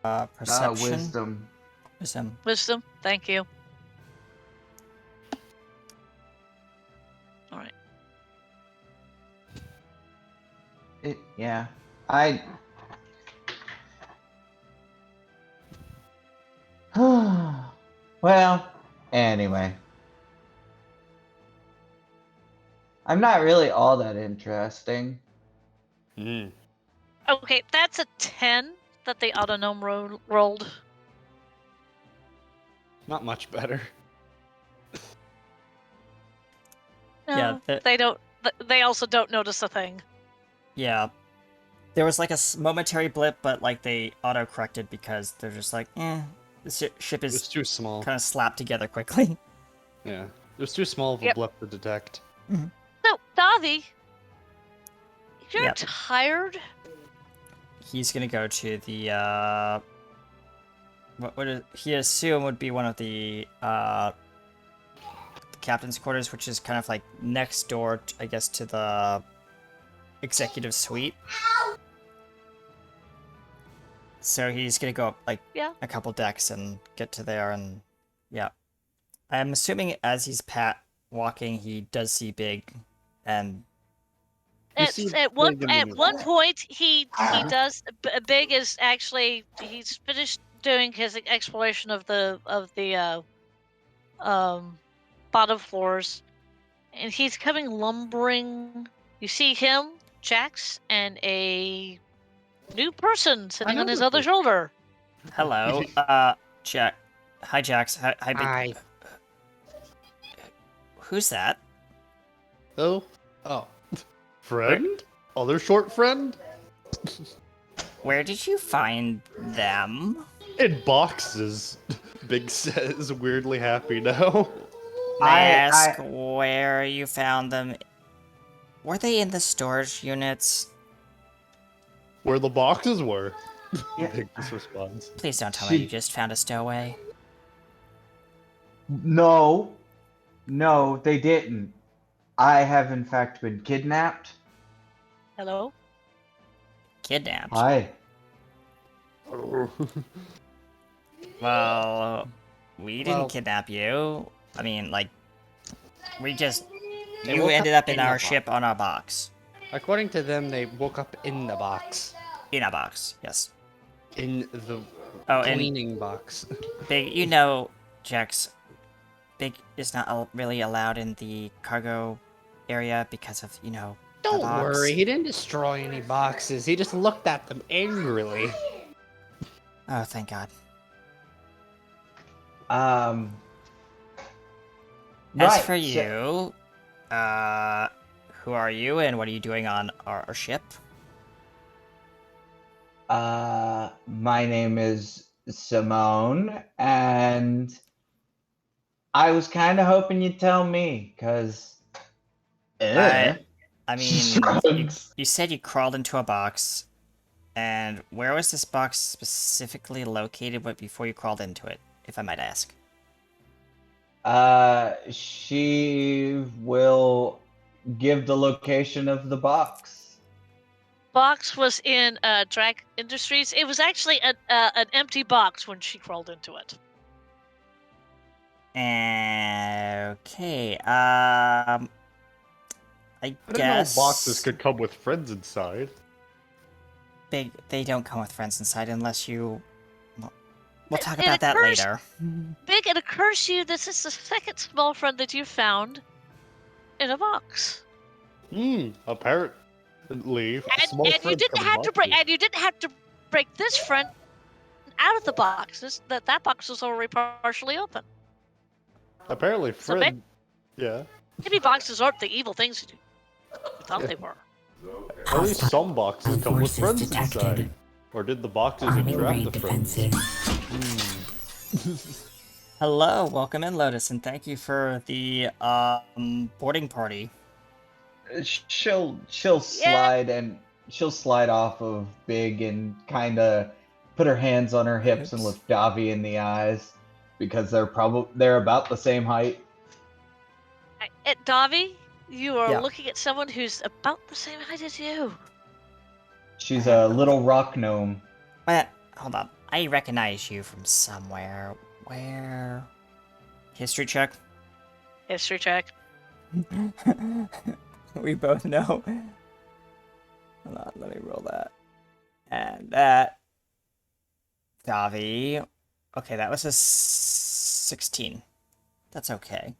C: Perception.
D: Wisdom.
C: Wisdom.
F: Wisdom. Thank you. All right.
D: Yeah, I. Well, anyway, I'm not really all that interesting.
E: Hmm.
F: Okay, that's a 10 that the autonome rolled.
E: Not much better.
F: No,
C: Yeah,
F: they don't. They also don't notice a thing.
C: Yeah. There was like a momentary blip, but like they auto-corrected because they're just like, the ship
E: It was
C: is
E: too small.
C: kind of slapped together quickly.
E: Yeah. It was too small of a
F: Yep.
E: blip to detect.
F: So, Davi, you're
C: Yep.
F: tired.
C: He's gonna go to the what he assumed would be one of the captain's quarters, which is kind of like next door, I guess, to the executive suite. So he's gonna go up like
F: Yeah.
C: a couple decks and get to there, and yeah. I'm assuming as he's walking, he does see Big, and
F: At one point he does. Big is actually he's finished doing his exploration of the bottom floors, and he's coming lumbering. You see him, Jax, and a new person sitting on his other shoulder.
C: hello, Jack. Hi, Jax. Hi, Big.
E: Hi.
C: Who's that?
E: Oh. Friend? Other short friend?
C: Where did you find them?
E: In boxes. Big says, weirdly happy now.
C: May I ask where you found them? Were they in the storage units?
E: Where the boxes were.
D: Yeah.
E: Big just responds.
C: Please don't tell me you just found a stowaway.
D: No, they didn't. I have in fact been kidnapped.
F: Hello.
C: Kidnapped.
D: Hi.
C: Well, we didn't
E: Well-
C: kidnap you. I mean, like, we just...
E: They
C: You
E: woke
C: ended
E: up
C: up in
E: in the
C: our
E: box.
C: ship on our box.
E: According to them, they woke up in the box.
C: In a box, yes.
E: In the
C: Oh, and
E: cleaning box.
C: Big, you know, Jax, Big is not really allowed in the cargo area because of, the
E: Don't
C: box.
E: worry, he didn't destroy any boxes. He just looked at them angrily.
C: Oh, thank God. As
D: Right,
C: for
D: so-
C: you, who are you and what are you doing on our ship?
D: My name is Simone, and I was kind of hoping you'd tell me, cause.
C: I I mean,
D: Shrugs.
C: you said you crawled into a box, and where was this box specifically located before you crawled into it, if I might ask?
D: She will give the location of the box.
F: Box was in Drac Industries. It was actually an empty box when she crawled into it.
C: Okay, I
E: I didn't
C: guess
E: know boxes could come with friends inside.
C: they don't come with friends inside unless you. We'll talk
F: It
C: about that
F: occurs-
C: later.
F: Big, it occurs to you this is the second small friend that you found in a box.
E: Apparently. Small
F: And you
E: friends
F: didn't
E: come in
F: have to break
E: boxes.
F: and you didn't have to break this friend out of the box. That box was already partially open.
E: Apparently,
F: So
E: friend. Yeah.
F: Maybe boxes aren't the evil things you thought they were.
E: At least some boxes come with
G: Forces
E: friends
G: detected.
E: inside. Or did the boxes
G: Arming
E: entrap
G: raid
E: the friends?
G: defenses.
C: Hello, welcome in, Lotus, and thank you for the boarding party.
D: She'll slide and she'll slide off of Big and kind of put her hands on her hips and
C: Oops.
D: look Davi in the eyes because they're about the same height.
F: Davi, you are
C: Yeah.
F: looking at someone who's about the same height as you.
D: She's a little rock gnome.
C: Wait, hold on. I recognize you from somewhere. Where? History check.
F: History check.
C: We both know. Hold on, let me roll that. And that. Davi. Okay, that was a 16. That's okay.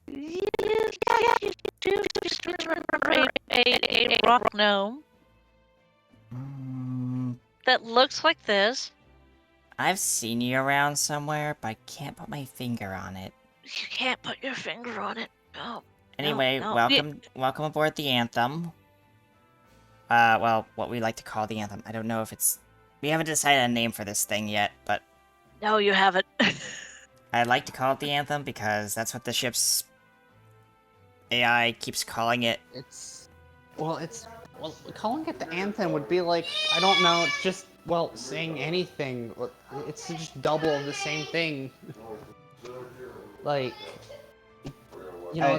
F: You do just remember a rock gnome
C: Mm,
F: that looks like this.
C: I've seen you around somewhere, but I can't put my finger on it.
F: You can't put your finger on it. No.
C: Anyway,
F: no.
C: welcome aboard the Anthem. Well, what we like to call the Anthem. I don't know if it's... We haven't decided a name for this thing yet, but
F: No, you haven't.
C: I like to call it the Anthem because that's what the ship's AI keeps calling it.
E: Well, calling it the anthem would be like, I don't know, just, well, saying anything. It's just double of the same thing. Like, you know,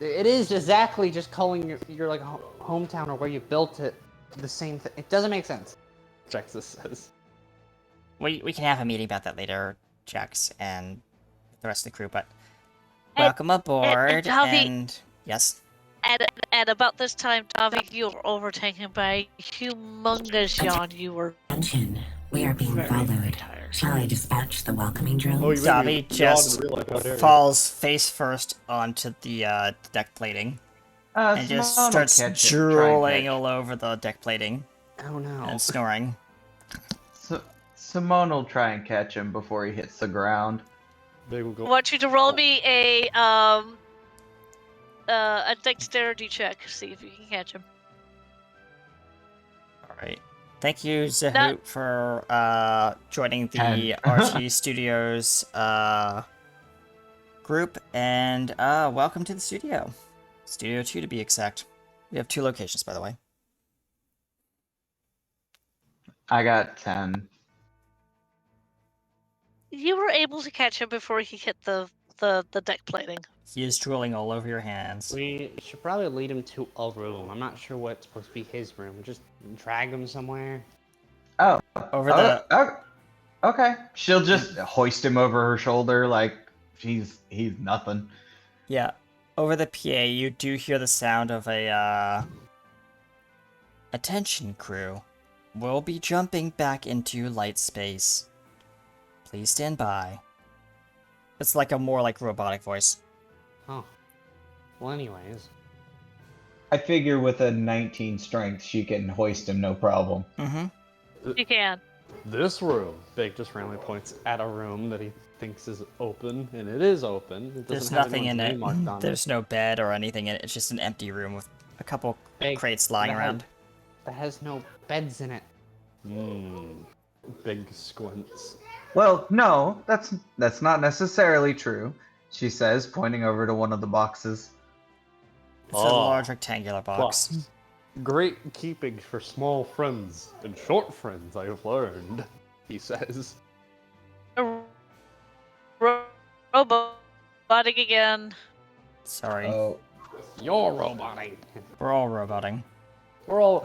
E: it is exactly just calling your like hometown or where you built it the same thing. It doesn't make sense. Jaxus says.
C: We can have a meeting about that later, Jax, and the rest of the crew, but...
F: And-
C: Welcome aboard,
F: Javi-
C: and... Yes?
F: At about this time, Davi, you were overtaken by a humongous yawn. You were
G: Attention, we are being
F: very,
G: followed.
F: very tired.
G: Shall I dispatch the welcoming drones?
E: Oh, you made me
C: Davi
E: yawn
C: just
E: in real life. How dare you.
C: falls face first onto the deck plating and just
D: Simone will
C: starts
D: catch it, try and
C: drooling
D: catch.
C: all over the deck plating
E: Oh no.
C: and snoring.
D: Simone will try and catch him before he hits the ground.
E: They will go.
F: I want you to roll me a dexterity check. See if you can catch him.
C: Alright. Thank you, Zahoot,
F: No.
C: for joining the
D: 10.
C: RT Studios group, and welcome to the studio. Studio 2 to be exact. We have 2 locations, by the way.
D: I got 10.
F: You were able to catch him before he hit the deck plating.
C: He is drooling all over your hands.
E: We should probably lead him to a room. I'm not sure what's supposed to be his room. Just drag him somewhere.
D: Oh.
C: Over the...
D: Okay. She'll just hoist him over her shoulder like he's nothing.
C: Yeah. Over the PA, you do hear the sound of a, Attention, crew. We'll be jumping back into light space. Please stand by. It's like a more like robotic voice.
E: Oh. Well, anyways.
D: I figure with a 19 strength, she can hoist him no problem.
C: Mm-hmm.
F: You can.
E: This room. Big just randomly points at a room that he thinks is open, and it is open. It
C: There's
E: doesn't have
C: nothing in
E: anyone's
C: it.
E: name marked on
C: There's no bed or anything in it. It's just an empty room with a couple
E: Hey,
C: crates lying
E: that
C: around.
E: That has no beds in it. Big squints.
D: Well, no, that's not necessarily true, she says, pointing over to one of the boxes.
C: It's a large rectangular box.
E: Box. Great keeping for small friends and short friends, I have learned, he says.
F: Roboting again.
C: Sorry.
D: Oh,
E: You're roboting.
C: We're all roboting.
E: We're all.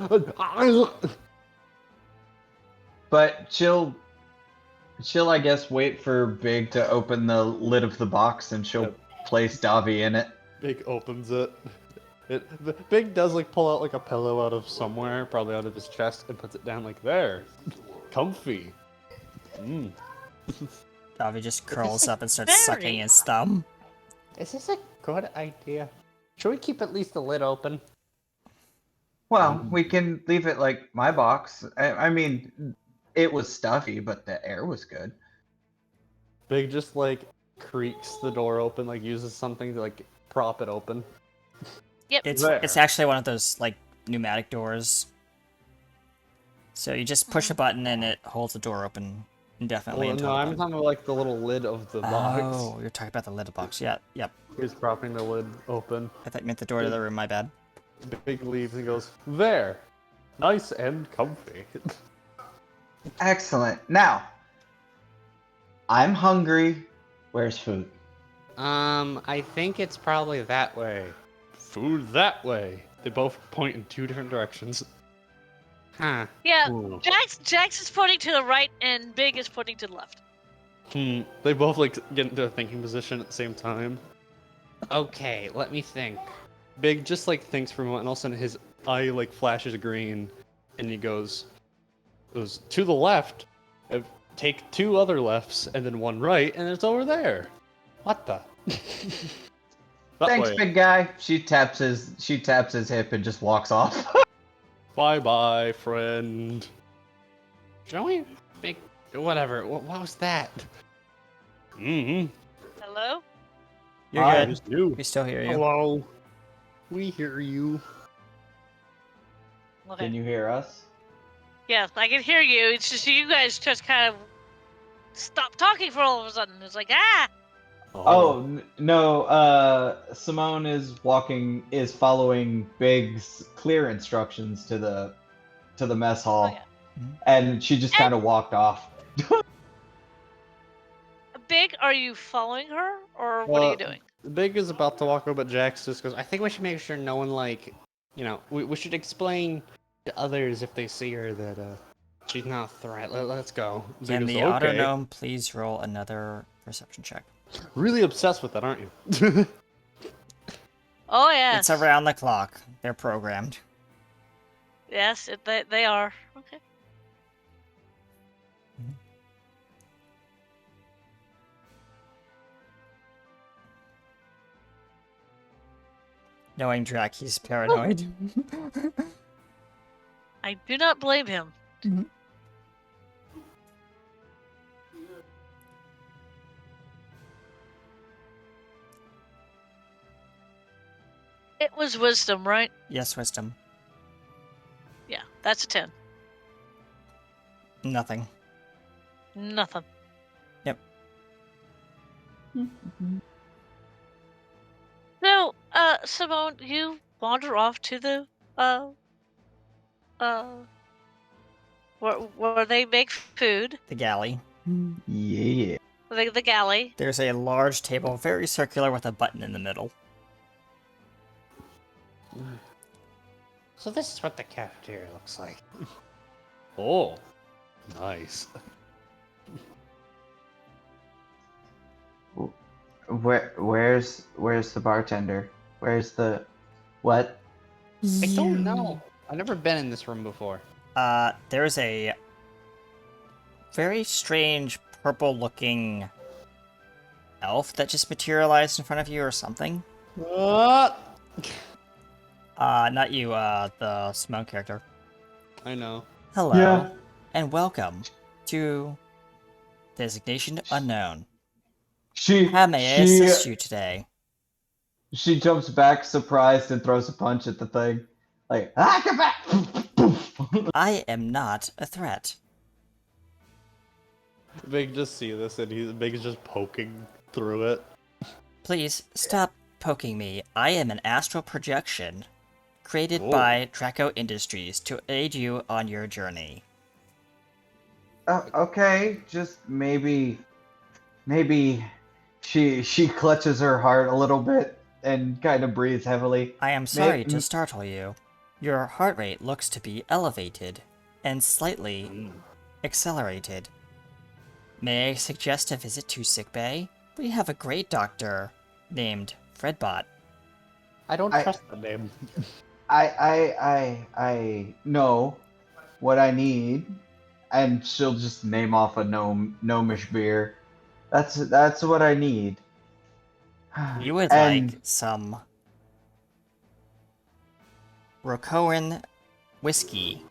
D: but she'll, I guess, wait for Big to open the lid of the box, and she'll
E: Yep.
D: place Davi in it.
E: Big opens it. Big does like pull out like a pillow out of somewhere, probably out of his chest, and puts it down like there. Comfy. Mm.
C: Davi just curls up and starts
F: very-
C: sucking his thumb.
E: Is this a good idea? Should we keep at least the lid open?
D: Well, we can leave it like my box. I mean, it was stuffy, but the air was good.
E: Big just like creaks the door open, like uses something to like prop it open.
C: It's
E: There.
C: it's actually one of those like pneumatic doors. So you just push a button and it holds the door open indefinitely
E: Well,
C: until
E: no,
C: the
E: I'm
C: button-
E: talking about like the little lid of the box.
C: Oh, you're talking about the lid of the box. Yeah, yep.
E: He's propping the lid open.
C: I thought you meant the door to the room, my bad.
E: Big leaves and goes, there! Nice and comfy.
D: Excellent. Now, I'm hungry. Where's food?
E: I think it's probably that way. Food that way. They both point in two different directions. Huh.
F: Yeah,
E: Ooh.
F: Jax is pointing to the right and Big is pointing to the left.
E: They both like get into a thinking position at the same time. Okay, let me think. Big just like thinks for a moment, and all of a sudden his eye like flashes green, and he goes to the left. Take two other lefts and then one right, and it's over there. What the? That
D: Thanks,
E: way.
D: big guy. She taps his hip and just walks off.
E: Bye bye, friend. Joey, big, whatever. What was that? Mm-hmm.
F: Hello?
C: You're
D: Hi.
C: good.
E: You.
C: We still hear you.
E: Hello. We hear you.
F: Okay.
D: Can you hear us?
F: Yes, I can hear you. It's just you guys just kind of stop talking for all of a sudden. It's like, ah!
D: Oh, no. Simone is following Big's clear instructions to the mess hall,
F: Oh, yeah.
D: and she just kind of walked off.
F: Big, are you following her? Or what are you doing?
E: Big is about to walk over, but Jax just goes, I think we should make sure no one, like, you know, we should explain to others if they see her that she's not a threat. Let's go. Big
C: Can
E: goes,
C: the
E: "Okay."
C: Autognome please roll another perception check?
E: Really obsessed with that, aren't you?
F: Oh, yes.
C: It's around the clock. They're programmed.
F: Yes, they are. Okay.
C: Knowing Drac, he's paranoid.
F: I do not blame him. It was wisdom, right?
C: Yes, wisdom.
F: Yeah, that's a 10.
C: Nothing.
F: Nothing.
C: Yep.
F: So, Simone, you wander off to the, where they make food,
C: The galley.
D: Yeah.
F: the galley.
C: There's a large table, very circular, with a button in the middle.
E: So this is what the cafeteria looks like. Oh, nice.
D: Where's the bartender? Where's the what?
E: I don't know. I've never been in this room before.
C: There's a very strange purple-looking elf that just materialized in front of you or something.
E: What?
C: Not you, the Simone character.
E: I know.
C: Hello,
D: Yeah.
C: and welcome to Designation Unknown. How may I assist you today?
D: She jumps back surprised and throws a punch at the thing. Like, get back!
C: I am not a threat.
E: Big just see this, and Big is just poking through it.
C: Please stop poking me. I am an astral projection created
E: Whoa.
C: by Draco Industries to aid you on your journey.
D: Okay, just maybe she clutches her heart a little bit and kind of breathes heavily.
C: I am sorry to startle you. Your heart rate looks to be elevated and slightly accelerated. May I suggest a visit to sickbay? We have a great doctor named Fredbot.
E: I don't
D: I-
E: trust the name.
D: I know what I need, and she'll just name off a gnomish beer. That's what I need.
C: You would
D: And
C: like some Rocoan whiskey.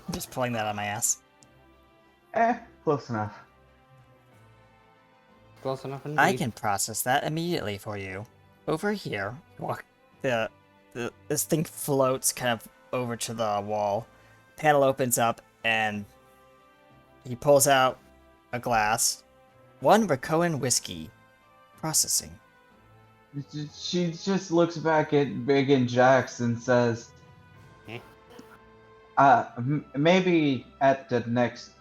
C: I'm just pulling that out of my ass.
D: close enough.
E: Close enough indeed.
C: I can process that immediately for you. Over here, this thing floats kind of over to the wall. Panel opens up, and he pulls out a glass. 1 Rocoan whiskey. Processing.
D: She just looks back at Big and Jax and says,
E: Eh?
D: Maybe at the next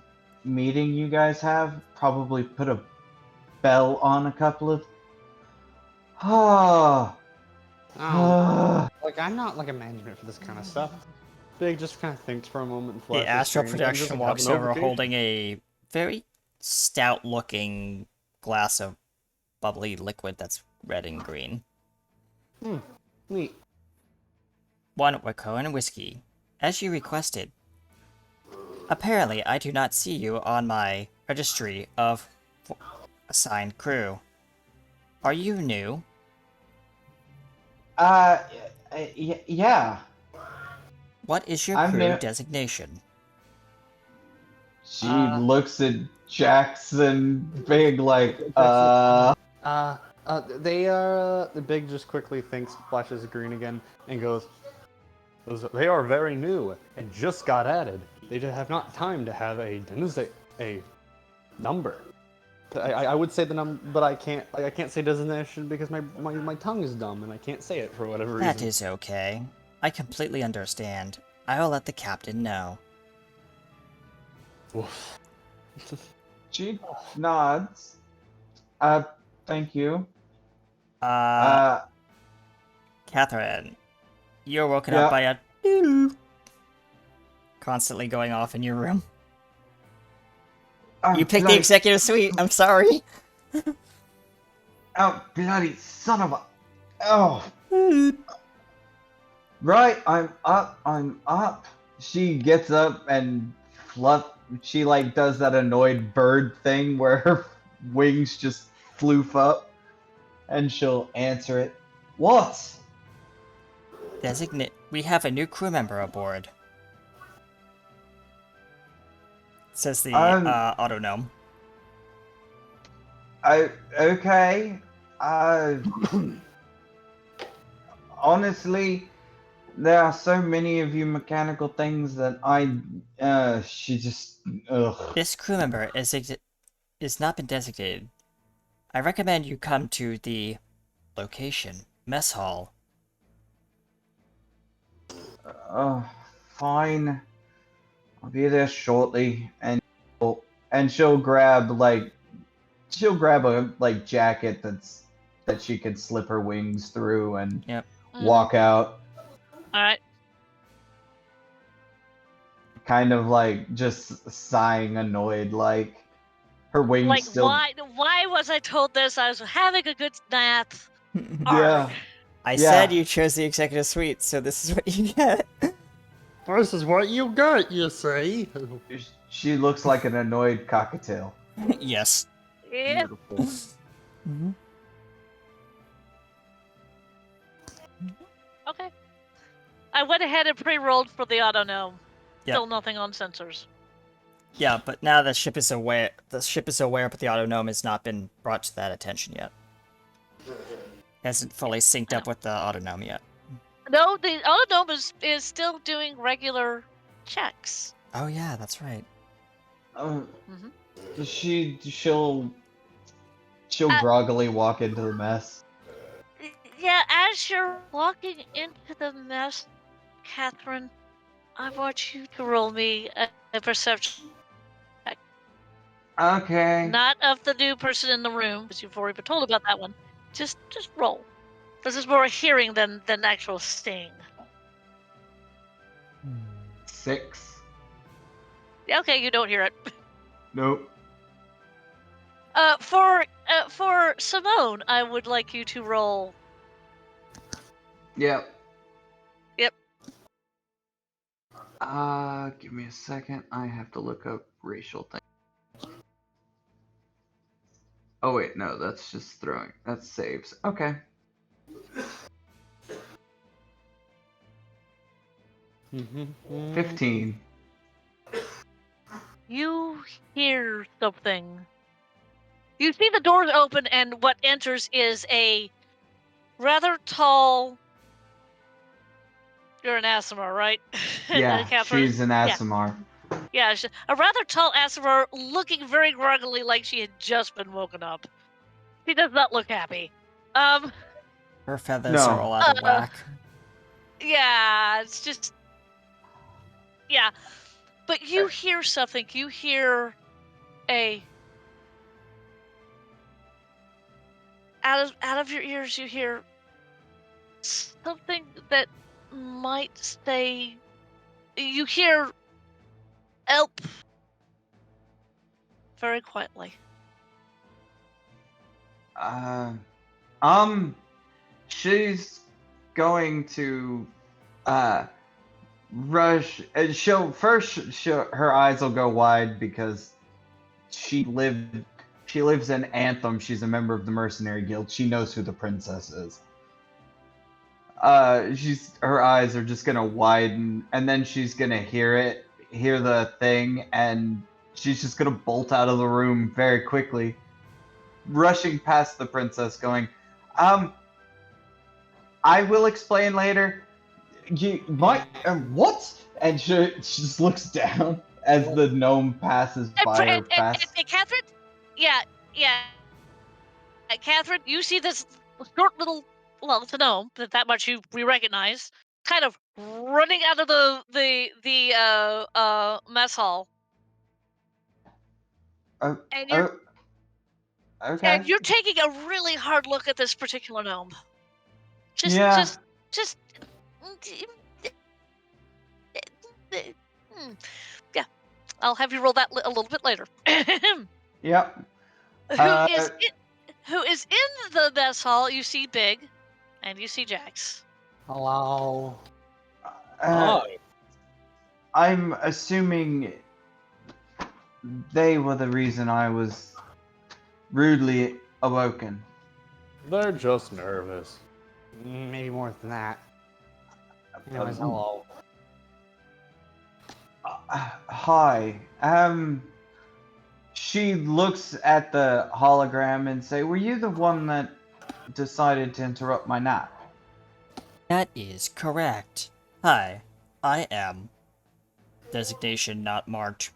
D: meeting you guys have, probably put a bell on a couple of.
E: Like, I'm not like a management for this kind of stuff. Big just kind of thinks for a moment.
C: The astral projection walks over holding a very stout-looking glass of bubbly liquid that's red and green.
E: Neat.
C: 1 Rocoan whiskey, as you requested. Apparently, I do not see you on my registry of assigned crew. Are you new?
D: Yeah.
C: What is your
D: I'm
C: crew
D: new.
C: designation?
D: She looks at Jackson Big like,
E: they are. The Big just quickly thinks, flashes green again, and goes. They are very new and just got added. They have not time to have a number. I would say the number, but I can't say designation because my tongue is dumb and I can't say it for whatever reason.
C: That is okay. I completely understand. I will let the captain know.
E: Oof.
D: she nods. Thank you.
C: Catherine, you're woken
D: Yeah.
C: up by a doo constantly going off in your room. You picked the
D: bloody,
C: executive suite. I'm sorry.
D: Oh, bloody son of a. Oh. Right, I'm up. She gets up and she like does that annoyed bird thing where her wings just floof up, and she'll answer it. What?
C: We have a new crew member aboard. Says the auto gnome.
D: Okay. Honestly, there are so many of you mechanical things that she just, ugh.
C: This crew member is not been designated. I recommend you come to the location, mess hall.
D: Fine. I'll be there shortly, and she'll grab a jacket that she can slip her wings through and
C: Yep.
D: walk out.
F: All right.
D: Kind of like just sighing annoyed, like her wings
F: Like,
D: still.
F: why was I told this? I was having a good nap.
D: Yeah.
C: I
D: Yeah.
C: said you chose the executive suite, so this is what you get.
E: This is what you got, you see.
D: She looks like an annoyed cockatiel.
C: Yes.
F: Yeah.
C: Mhm.
F: Okay. I went ahead and pre-rolled for the auto gnome.
C: Yep.
F: Still nothing on sensors.
C: Yeah, but now the ship is aware, but the auto gnome has not been brought to that attention yet. Hasn't fully synced up with the auto gnome yet.
F: No, the auto gnome is still doing regular checks.
C: Oh yeah, that's right.
D: She'll groggily walk into the mess.
F: Yeah, as you're walking into the mess, Catherine, I want you to roll me a perception check.
D: Okay.
F: Not of the new person in the room, because you've already been told about that one. Just roll. This is more a hearing than actual seeing.
D: 6.
F: Yeah, okay, you don't hear it.
D: Nope.
F: For Simone, I would like you to roll.
D: Yep.
F: Yep.
D: Give me a second. I have to look up racial thing. Oh wait, no, that's just throwing. That's saves. Okay.
E: Mm-hmm.
D: 15.
F: You hear something. You see the doors open, and what enters is a rather tall. You're an Asimar, right?
D: Yeah,
F: Catherine?
D: she's an
F: Yeah.
D: Asimar.
F: Yeah, a rather tall Asimar looking very groggily like she had just been woken up. She does not look happy.
C: Her feathers
D: No.
C: are all out of whack.
F: Yeah, it's just. Yeah. But you hear something. You hear a. Out of your ears, you hear something that might say. You hear "elp" very quietly.
D: Uh, she's going to rush. Her eyes will go wide because she lives in Anthem. She's a member of the Mercenary Guild. She knows who the princess is. Her eyes are just gonna widen, and then she's gonna hear the thing, and she's just gonna bolt out of the room very quickly, rushing past the princess, going, I will explain later. You might, what? And she just looks down as the gnome passes by her fast.
F: And Catherine, yeah, yeah, Catherine, you see this short little, well, it's a gnome, but that much we recognize, kind of running out of the mess hall,
D: Oh,
F: and you're
D: okay.
F: taking a really hard look at this particular gnome. Just,
D: Yeah.
F: just. Yeah, I'll have you roll that a little bit later.
D: Yep.
F: Who is in the mess hall? You see Big, and you see Jax.
E: Hello.
H: Hi.
D: I'm assuming they were the reason I was rudely awoken.
H: They're just nervous.
E: Maybe more than that. Anyways, hello.
D: Hi. She looks at the hologram and say, "Were you the one that decided to interrupt my nap?"
C: That is correct. Hi, I am. Designation not marked.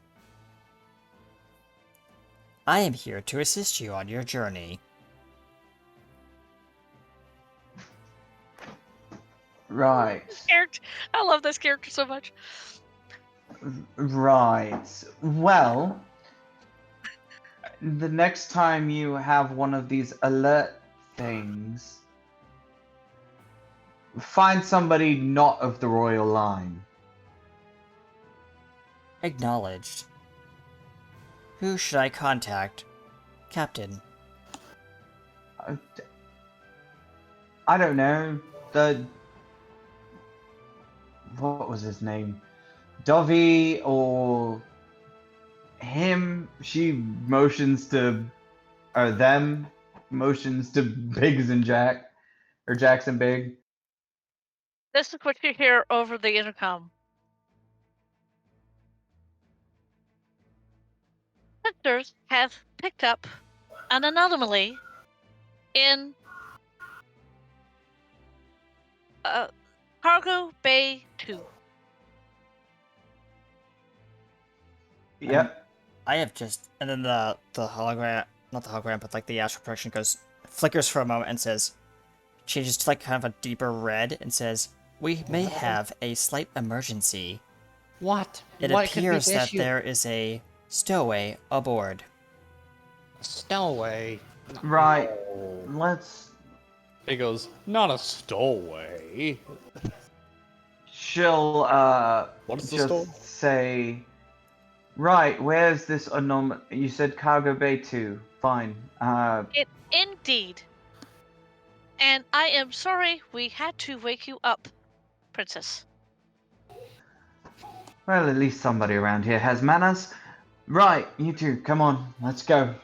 C: I am here to assist you on your journey.
D: Right.
F: I love this character so much.
D: Right. Well, the next time you have one of these alert things, find somebody not of the royal line.
C: Acknowledged. Who should I contact? Captain.
D: I don't know. What was his name? Dovey or him? She motions to, or them motions to Biggs and Jack, or Jackson Big.
F: This is what you hear over the intercom. Sensors have picked up an anomaly in Cargo Bay 2.
D: Yep.
C: I have just, and then the hologram, not the hologram, but like the astral projection flickers for a moment and says, changes to like kind of a deeper red and says, "We may have a slight emergency.
E: What?
C: It
E: What could be
C: appears
E: the
C: that
E: issue?
C: there is a stowaway aboard."
E: A stowaway.
D: Right.
E: No.
D: Let's.
H: He goes, not a stowaway.
D: She'll
H: What is the
D: just
H: stow?
D: say, right. Where's this anomaly? You said Cargo Bay 2. Fine.
F: Indeed. And I am sorry we had to wake you up, Princess.
D: Well, at least somebody around here has manners. Right, you two, come on, let's go.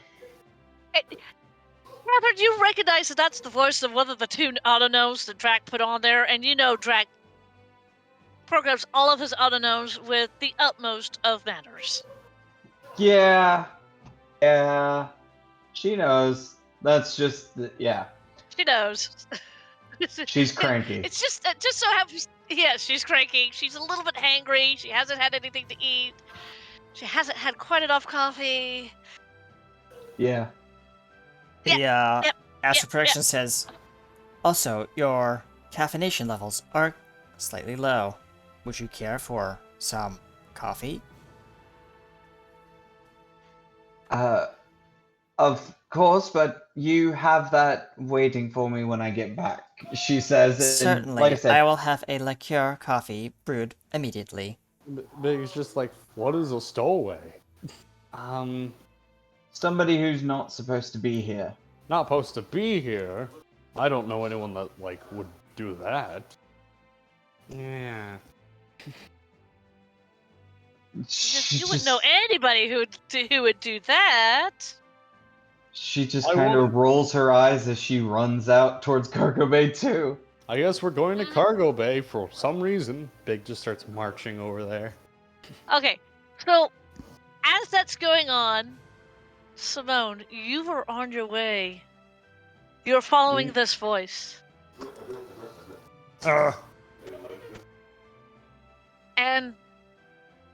F: Catherine, you recognize that that's the voice of one of the two autonomes that Drac put on there, and you know Drac programs all of his autonomes with the utmost of manners.
D: Yeah. She knows. That's just, yeah.
F: She knows.
D: She's cranky.
F: It's just so happens. Yeah, she's cranky. She's a little bit hangry. She hasn't had anything to eat. She hasn't had quite enough coffee.
D: Yeah.
C: The
F: yep,
C: astral projection
F: yep.
C: says, "Also, your caffeination levels are slightly low. Would you care for some coffee?"
D: Of course, but you have that waiting for me when I get back, she says. And
C: Certainly,
D: like I said,
C: I will have a liqueur coffee brewed immediately.
H: But he's just like, what is a stowaway?
D: somebody who's not supposed to be here.
H: Not supposed to be here. I don't know anyone that, like, would do that.
E: Yeah.
D: She
F: You wouldn't know anybody who would do that.
D: She just
H: I
D: kind of
H: won't-
D: rolls her eyes as she runs out towards Cargo Bay 2.
H: I guess we're going to Cargo Bay for some reason. Big just starts marching over there.
F: Okay, so as that's going on, Simone, you are on your way. You're following this voice. And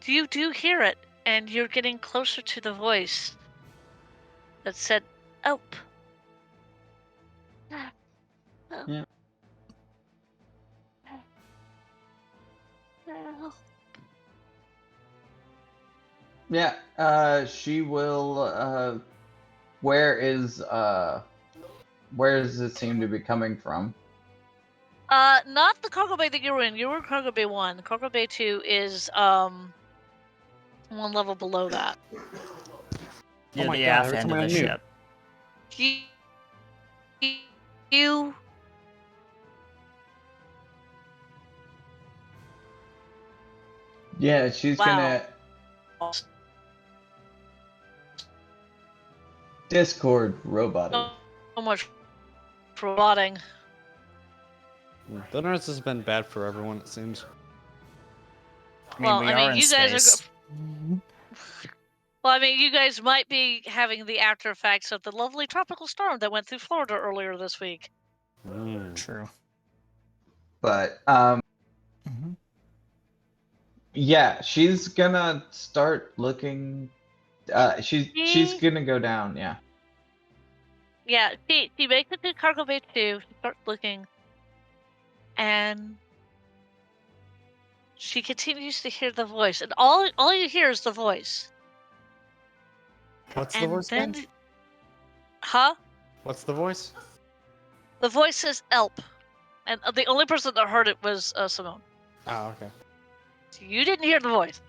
F: you do hear it, and you're getting closer to the voice that said, "Oh."
D: Yeah. Yeah, she will, where is it seem to be coming from?
F: Not the cargo bay that you were in. You were in cargo bay 1. Cargo bay 2 is, one level below that.
C: Near
E: my
C: the
E: God,
C: aft
E: every
C: end
E: time
C: of
E: I
C: the
E: knew.
C: ship.
F: You
D: Yeah, she's
F: Wow.
D: gonna Discord roboting.
F: so much roboting.
E: The nurse has been bad for everyone, it seems.
C: We are in
F: you guys
C: space.
F: Well, I mean, you guys might be having the after effects of the lovely tropical storm that went through Florida earlier this week.
C: True.
D: But
C: Mhm.
D: yeah, she's gonna start looking. She's gonna go down. Yeah.
F: Yeah, she makes it to cargo bay 2. She starts looking, and she continues to hear the voice, and all you hear is the voice.
E: What's the
F: And
E: voice
F: then,
E: again?
F: huh?
E: What's the voice?
F: The voice says "Elp," and the only person that heard it was Simone.
E: Oh, okay.
F: You didn't hear the voice.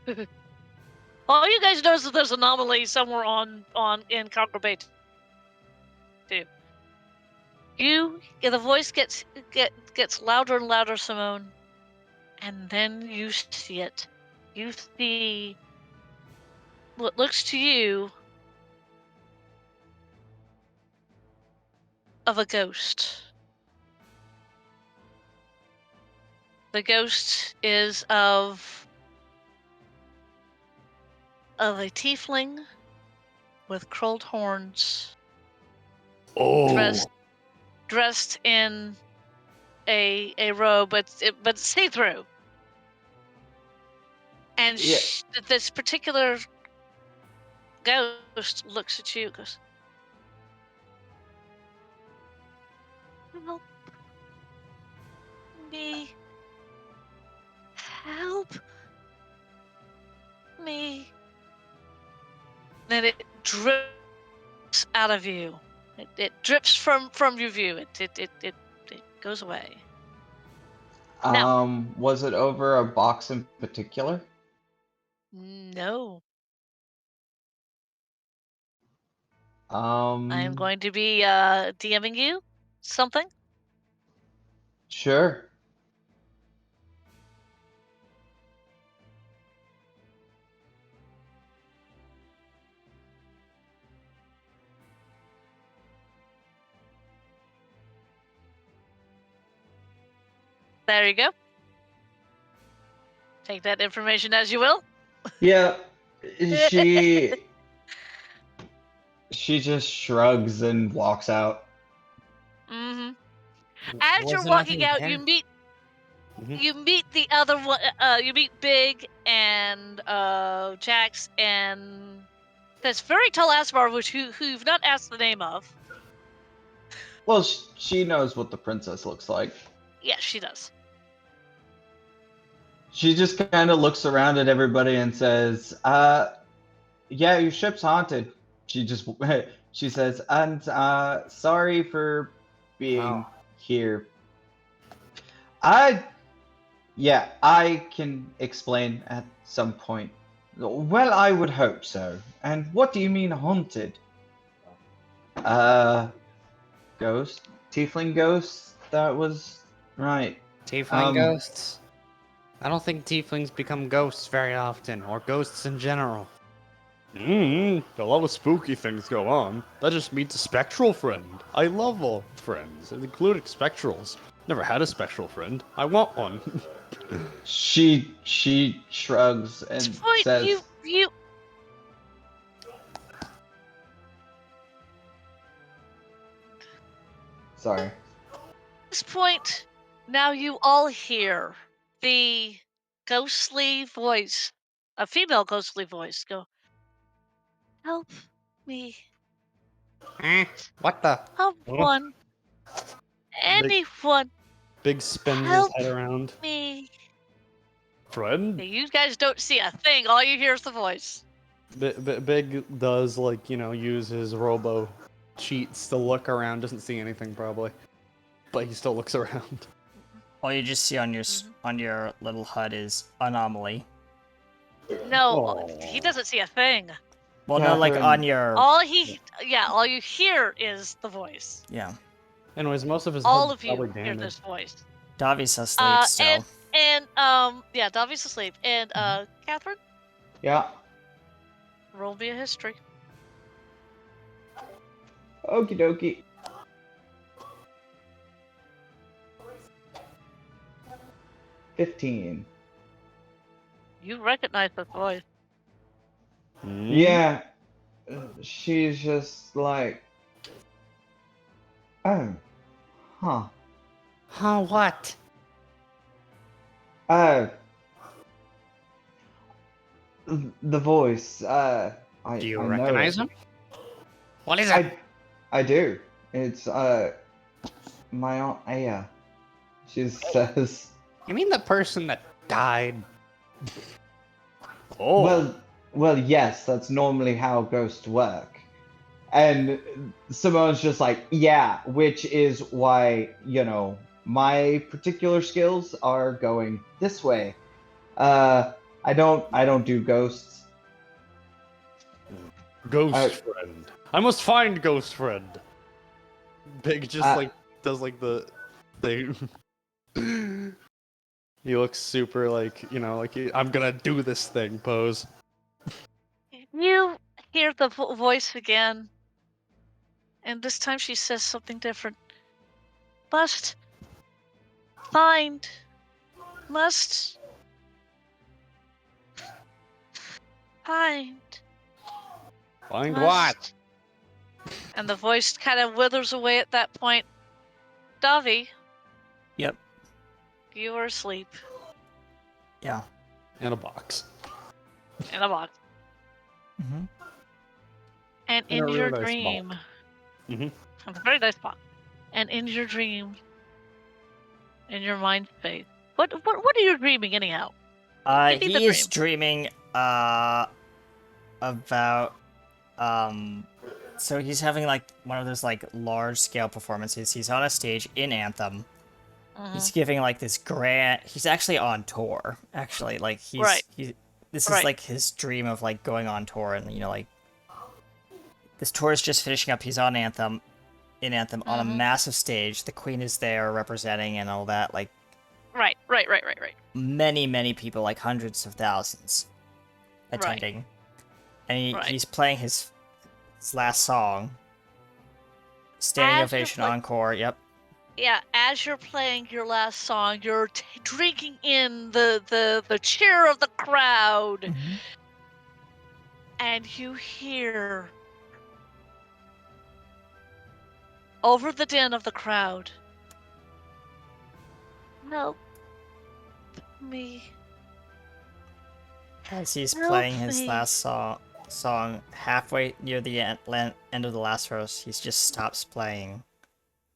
F: All you guys know is that there's an anomaly somewhere in cargo bay 2. The voice gets louder and louder, Simone, and then you see it. You see what looks to you of a ghost. The ghost is of a tiefling with curled horns, dressed in a robe, but see through. And
D: Yeah.
F: this particular ghost looks at you, and goes, "Help! me. Help me. Then it drips out of you. It drips from your view. It goes away. No.
D: Was it over a box in particular?
F: No. I am
D: Um,
F: going to be DMing you something.
D: sure.
F: There you go. Take that information as you will.
D: Yeah, she she just shrugs and walks out.
F: Mm-hmm. As you're
E: Wasn't
F: walking
E: nothing
F: out,
E: there.
F: you meet
E: Mhm.
F: you meet the other one. You meet Big and Jax and this very tall Asmar, who you've not asked the name of.
D: Well, she knows what the princess looks like.
F: Yes, she does.
D: She just kind of looks around at everybody and says, yeah, your ship's haunted." She just she says, "And sorry for being
E: Oh.
D: here. I Yeah, I can explain at some point. Well, I would hope so. And what do you mean haunted? Uh, ghost, tiefling ghosts. That was right.
E: Tiefling
D: Um,
E: ghosts? I don't think tieflings become ghosts very often, or ghosts in general.
H: A lot of spooky things go on. That just means a spectral friend. I love all friends, including spectrals. Never had a spectral friend. I want one.
D: she shrugs
F: At this
D: and
F: point,
D: says,
F: you
D: "Sorry."
F: this point, now you all hear the ghostly voice, a female ghostly voice, go, "Help me,
E: What the?
F: someone,
H: big,
F: anyone,
H: big spins his
F: help
H: head around.
F: me."
H: Friend?
F: Okay, you guys don't see a thing. All you hear is the voice.
H: Big does, like, use his robo cheats to look around. Doesn't see anything, probably. But he still looks around.
C: All you just see on your on your little HUD is anomaly.
F: No,
H: Aw.
F: he doesn't see a thing.
C: Well, no, like
D: Catherine,
C: on your
F: All you hear is the voice.
C: yeah.
H: Anyways, most of his
F: All
H: HUD's
F: of you
H: probably
F: hear this
H: damaged.
F: voice.
C: Davi's asleep still.
F: Yeah, Davi's asleep. And Catherine,
D: Yeah.
F: roll me a history.
D: Okie dokie. 15.
F: You recognize the voice.
D: Yeah. She's just like, "Oh, huh.
E: Huh, what?
D: Uh, the voice.
E: Do you
D: I know
E: recognize
D: it.
E: him? What is it?
D: I do. It's my aunt Aya. She says,
E: You mean the person that died?
H: Oh.
D: well, yes, that's normally how ghosts work." And Simone's just like, "Yeah, which is why, my particular skills are going this way. I don't do ghosts.
H: Ghost friend. I must find ghost friend. Big just does like the thing. He looks super like, I'm gonna do this thing pose.
F: You hear the voice again. And this time she says something different. Must find. Must find.
E: Find
F: Must.
E: what?
F: And the voice kind of withers away at that point. Davi,
C: Yep.
F: you are asleep
C: Yeah.
H: In a box.
F: in a box.
C: Mm-hmm.
F: And
H: In a
F: in
H: really
F: your
H: nice
F: dream,
H: Mhm.
F: a very nice box. And in your dream, in your mind space. What are you dreaming anyhow? Give me the
C: He is
F: dream.
C: dreaming about so he's having like one of those like large scale performances. He's on a stage in Anthem. He's giving like this grand. He's actually on tour. Actually, like
F: Right.
C: This is
F: Right.
C: like his dream of like going on tour, and like this tour is just finishing up. He's on Anthem, in Anthem on a massive stage. The Queen is there representing and all that. Like
F: Right.
C: many people, like hundreds of thousands, attending, and
F: Right.
C: he's playing his last song. Standing
F: As you're
C: ovation encore. Yep.
F: Yeah, as you're playing your last song, you're drinking in the cheer of the crowd, and you hear over the din of the crowd, "Help me."
C: As he's
F: Help
C: playing his
F: me.
C: last song, halfway near the end of the last verse, he just stops playing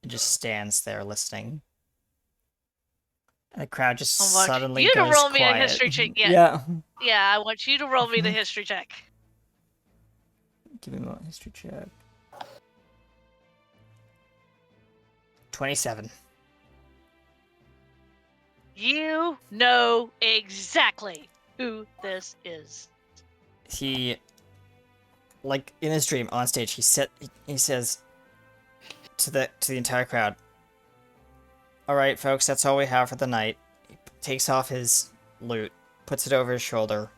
C: and just stands there listening. And the crowd just
F: I want
C: suddenly
F: you to
C: goes
F: roll me a
C: quiet.
F: history check. Yeah.
C: Yeah.
F: Yeah, I want you to roll me the history check.
C: Give me a history check. 27.
F: You know exactly who this is.
C: He, like in his dream on stage, he says to the entire crowd, "All right, folks, that's all we have for the night." He takes off his lute, puts it over his shoulder,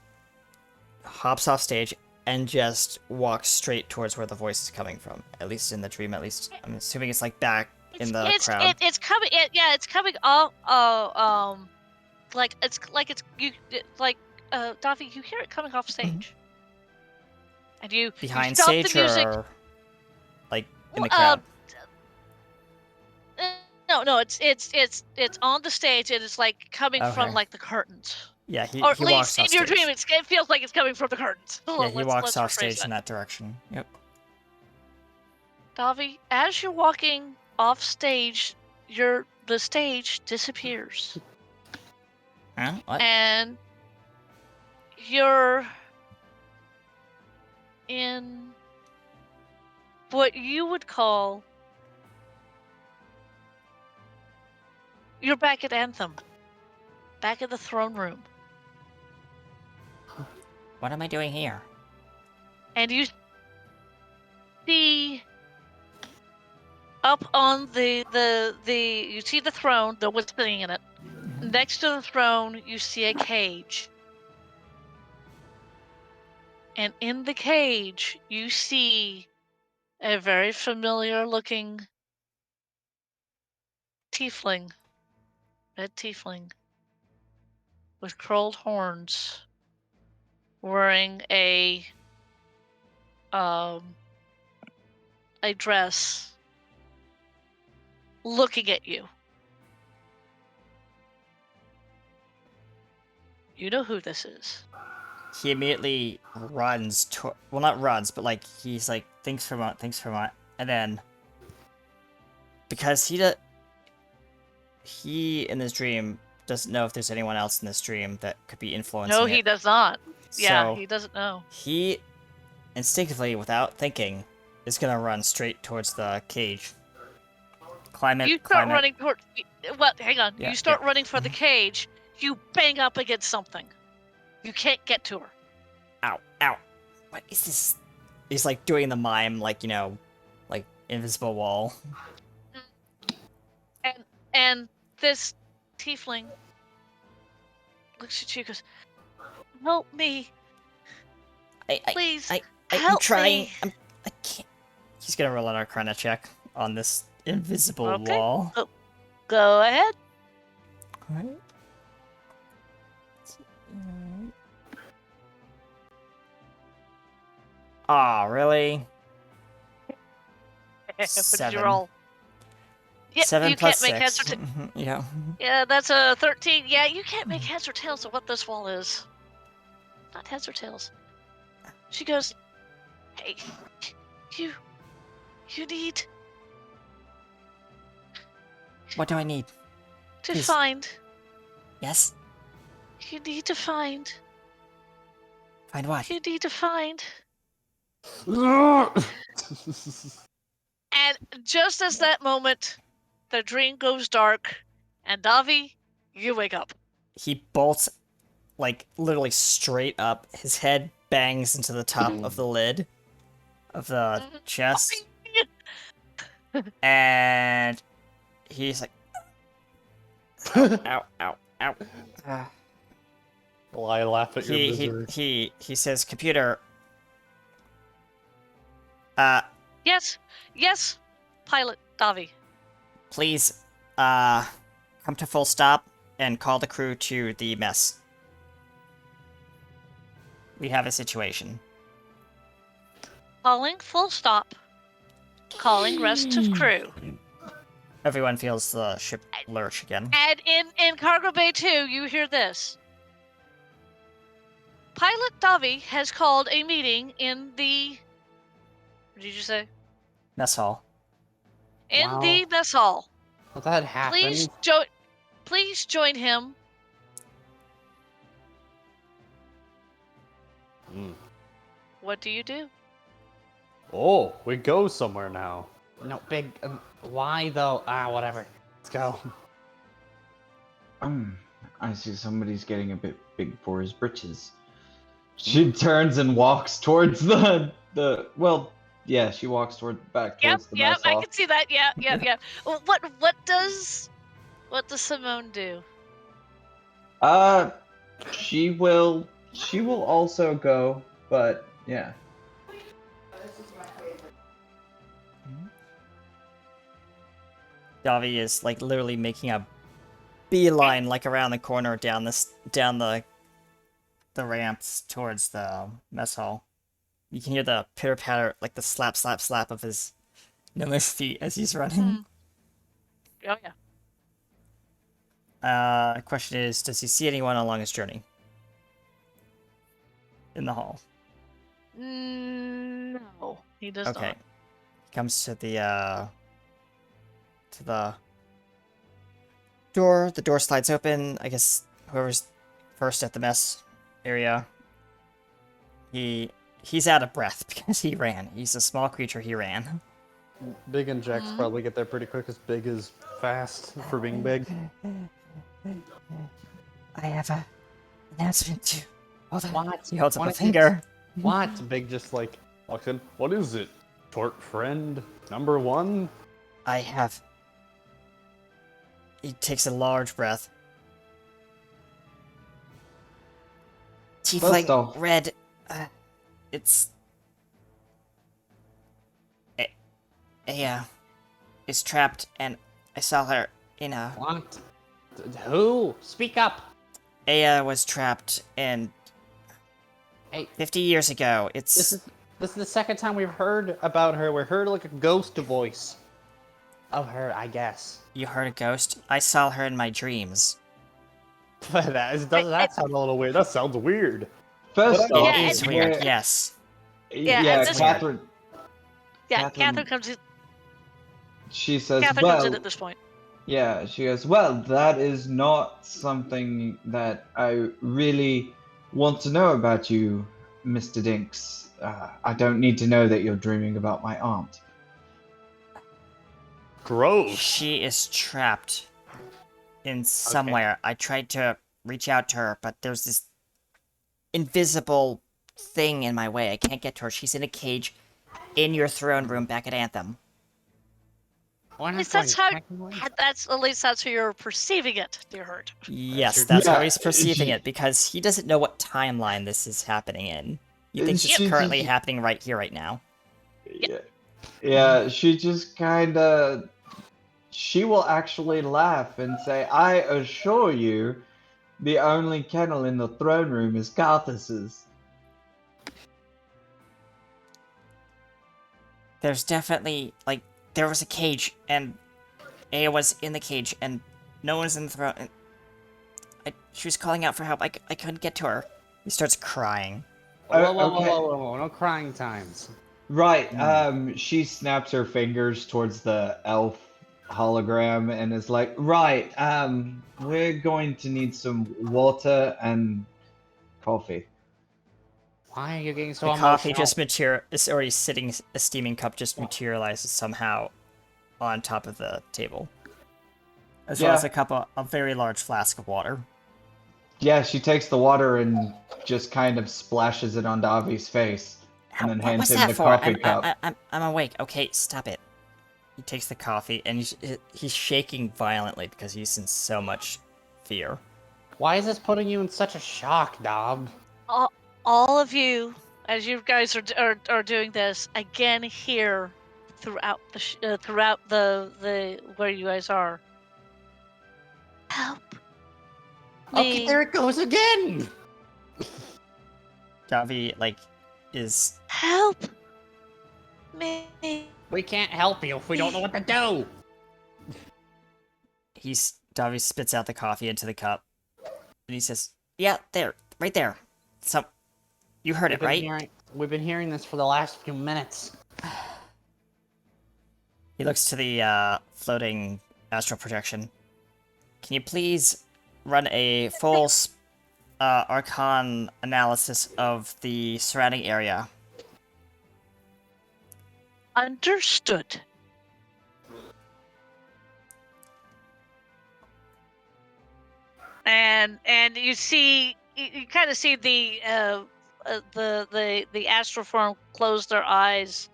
C: hops off stage, and just walks straight towards where the voice is coming from. At least in the dream, at least. I'm assuming it's like back in the crowd.
F: It's coming. It's coming off. Davi, you hear it coming off stage, and you
C: Behind
F: stop
C: stage
F: the music.
C: or like in the crowd?
F: No, it's on the stage, and it's like coming from
C: Okay.
F: like the curtains.
C: Yeah, he
F: Or at
C: walks
F: least
C: off
F: in your
C: stage.
F: dream, it feels like it's coming from the curtains.
C: Yeah, he walks
F: Let's
C: off
F: rephrase
C: stage
F: that.
C: in that direction. Yep.
F: Davi, as you're walking off stage, the stage disappears,
C: Huh? What?
F: and you're in what you would call. You're back at Anthem, back in the throne room,
C: What am I doing here?
F: and you see up on you see the throne. No one's sitting in it. Next to the throne, you see a cage. And in the cage, you see a very familiar looking tiefling, red tiefling, with curled horns, wearing a dress, looking at you. You know who this is.
C: He immediately runs well, not runs, but like he's like thinks for a moment, and then because he in this dream doesn't know if there's anyone else in this dream that could be influencing
F: No,
C: it.
F: he does not. Yeah,
C: So
F: he doesn't know.
C: he instinctively, without thinking, is gonna run straight towards the cage.
F: You start running toward. Well, hang on.
C: Yeah,
F: You start
C: yeah.
F: running for the cage. You bang up against something. You can't get to her.
C: Ow. What is this? He's like doing the mime, like, like invisible wall.
F: And this tiefling looks at you and goes, "Help me. Please,
C: I'm
F: help
C: trying.
F: me."
C: I can't. He's gonna roll an Arcana check on this invisible
F: Okay.
C: wall.
F: Go ahead.
C: Alright. Aw, really?
F: What did you
C: 7.
F: roll? Yeah,
C: 7
F: you
C: plus
F: can't make
C: 6.
F: heads or
C: Yeah.
F: Yeah, that's a 13. Yeah, you can't make heads or tails of what this wall is. Not heads or tails. She goes, "Hey, you need
C: What do I need?
F: to
C: Please.
F: find.
C: Yes?
F: You need to find.
C: Find what?
F: You need to find. And just as that moment, the dream goes dark, and Davi, you wake up.
C: He bolts, like, literally straight up. His head bangs into the top of the lid of the chest. And he's like, ow, ow, ow.
H: Well, I laugh at your misery.
C: He says, computer,
F: Yes, yes, Pilot Davi.
C: please, come to full stop and call the crew to the mess. We have a situation.
F: Calling full stop. Calling rest of crew.
C: Everyone feels the ship lurch again.
F: And in Cargo Bay 2, you hear this. Pilot Davi has called a meeting in the... What did you say?
C: Mess hall.
F: In
E: Wow.
F: the mess hall.
E: Well, that happened.
F: Please join him. What do you do?
H: Oh, we go somewhere now.
E: No, big. Why though? Whatever.
H: Let's go.
D: I see somebody's getting a bit big for his britches. She turns and walks towards the well, yeah, she walks back towards the mess
F: I
D: hall.
F: can see that. Yeah. What does Simone do?
D: She will also go, but yeah.
C: Davi is like literally making a beeline like around the corner down the ramps towards the mess hall. You can hear the pitter patter, like the slap slap slap of his gnomish feet as he's running.
F: Oh yeah.
C: Question is, does he see anyone along his journey? In the hall.
F: No, he does
C: Okay.
F: not.
C: He comes to the door. The door slides open. I guess whoever's first at the mess area. He's out of breath because he ran. He's a small creature, he ran.
H: Big and Jax probably get there pretty quick, as Big is fast for being big.
C: I have a announcement to hold on.
E: What?
C: He holds up
E: What
C: a
E: is it?
C: finger.
E: What?
H: Big just like walks in. What is it? Short friend number 1?
C: I have. He takes a large breath. Tiefling
D: off.
C: red. It's. Aya is trapped, and I saw her in a.
E: What? Who? Speak up.
C: Aya was trapped, and.
E: Hey.
C: 50 years ago.
E: This is the second time we've heard about her. We heard like a ghost voice of her, I guess.
C: You heard a ghost? I saw her in my dreams.
H: That sound a little weird. That sounds weird.
D: First
C: It
D: off,
C: is weird, yes.
F: Yeah,
D: yeah,
F: and this-
D: Catherine.
F: Yeah,
D: Catherine-
F: Catherine comes in.
D: She says,
F: Catherine
D: well,
F: comes in at this point.
D: yeah, she goes, well, that is not something that I really want to know about you, Mr. Dinks. I don't need to know that you're dreaming about my aunt.
H: Gross.
C: She is trapped in somewhere. I tried to reach out to her, but there's this invisible thing in my way. I can't get to her. She's in a cage in your throne room back at Anthem.
F: At least that's how you're perceiving it, dear Hurt.
C: Yes, that's
D: Yeah,
C: how he's perceiving
D: she-
C: it, because he doesn't know what timeline this is happening in. He thinks it's
D: She-
C: currently happening right here, right now.
D: Yeah, she just kind of. She will actually laugh and say, I assure you, the only kennel in the throne room is Carthus's.
C: There's definitely, like, there was a cage, and Aya was in the cage, and no one's in the throne. She was calling out for help. I couldn't get to her. He starts crying.
E: Whoa, no crying times.
D: Right, she snaps her fingers towards the elf hologram and is like, right, we're going to need some water and coffee.
E: Why are you getting so
C: The
E: emotional?
C: coffee just it's already sitting, a steaming cup just materializes somehow on top of the table. As well as
D: Yeah.
C: a very large flask of water.
D: Yeah, she takes the water and just kind of splashes it on Davi's face, and then
C: What
D: hands
C: was
D: him
C: that
D: the
C: for?
D: coffee cup.
C: I'm awake. Okay, stop it. He takes the coffee and he's shaking violently because he's in so much fear.
E: Why is this putting you in such a shock, Dob?
F: All of you, as you guys are doing this, again hear throughout the where you guys are. Help
E: Okay,
F: me.
E: there it goes again!
C: Davi is
F: Help me.
E: We can't help you if we don't know what to do!
C: Davi spits out the coffee into the cup, and he says, "Yeah, there, right there. So, you heard it, right?"
E: We've been hearing this for the last few minutes.
C: He looks to the floating astral projection. Can you please run a full Archon analysis of the surrounding area?
F: Understood. And you see, you kind of see the astral form close their eyes,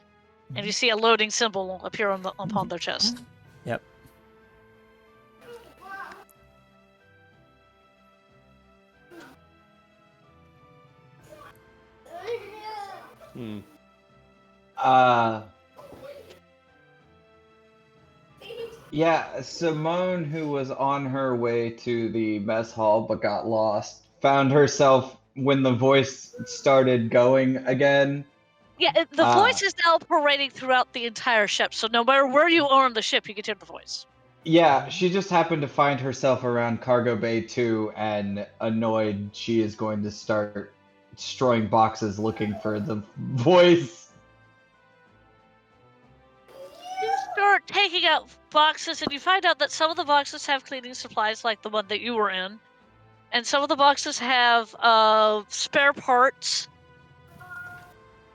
F: and you see a loading symbol appear upon their chest.
C: Yep.
D: Yeah, Simone, who was on her way to the mess hall but got lost, found herself when the voice started going again.
F: Yeah, the voice is now parading throughout the entire ship, so no matter where you are on the ship, you can hear the voice.
D: Yeah, she just happened to find herself around Cargo Bay 2, and annoyed, she is going to start destroying boxes looking for the voice.
F: You start taking out boxes, and you find out that some of the boxes have cleaning supplies, like the one that you were in, and some of the boxes have spare parts.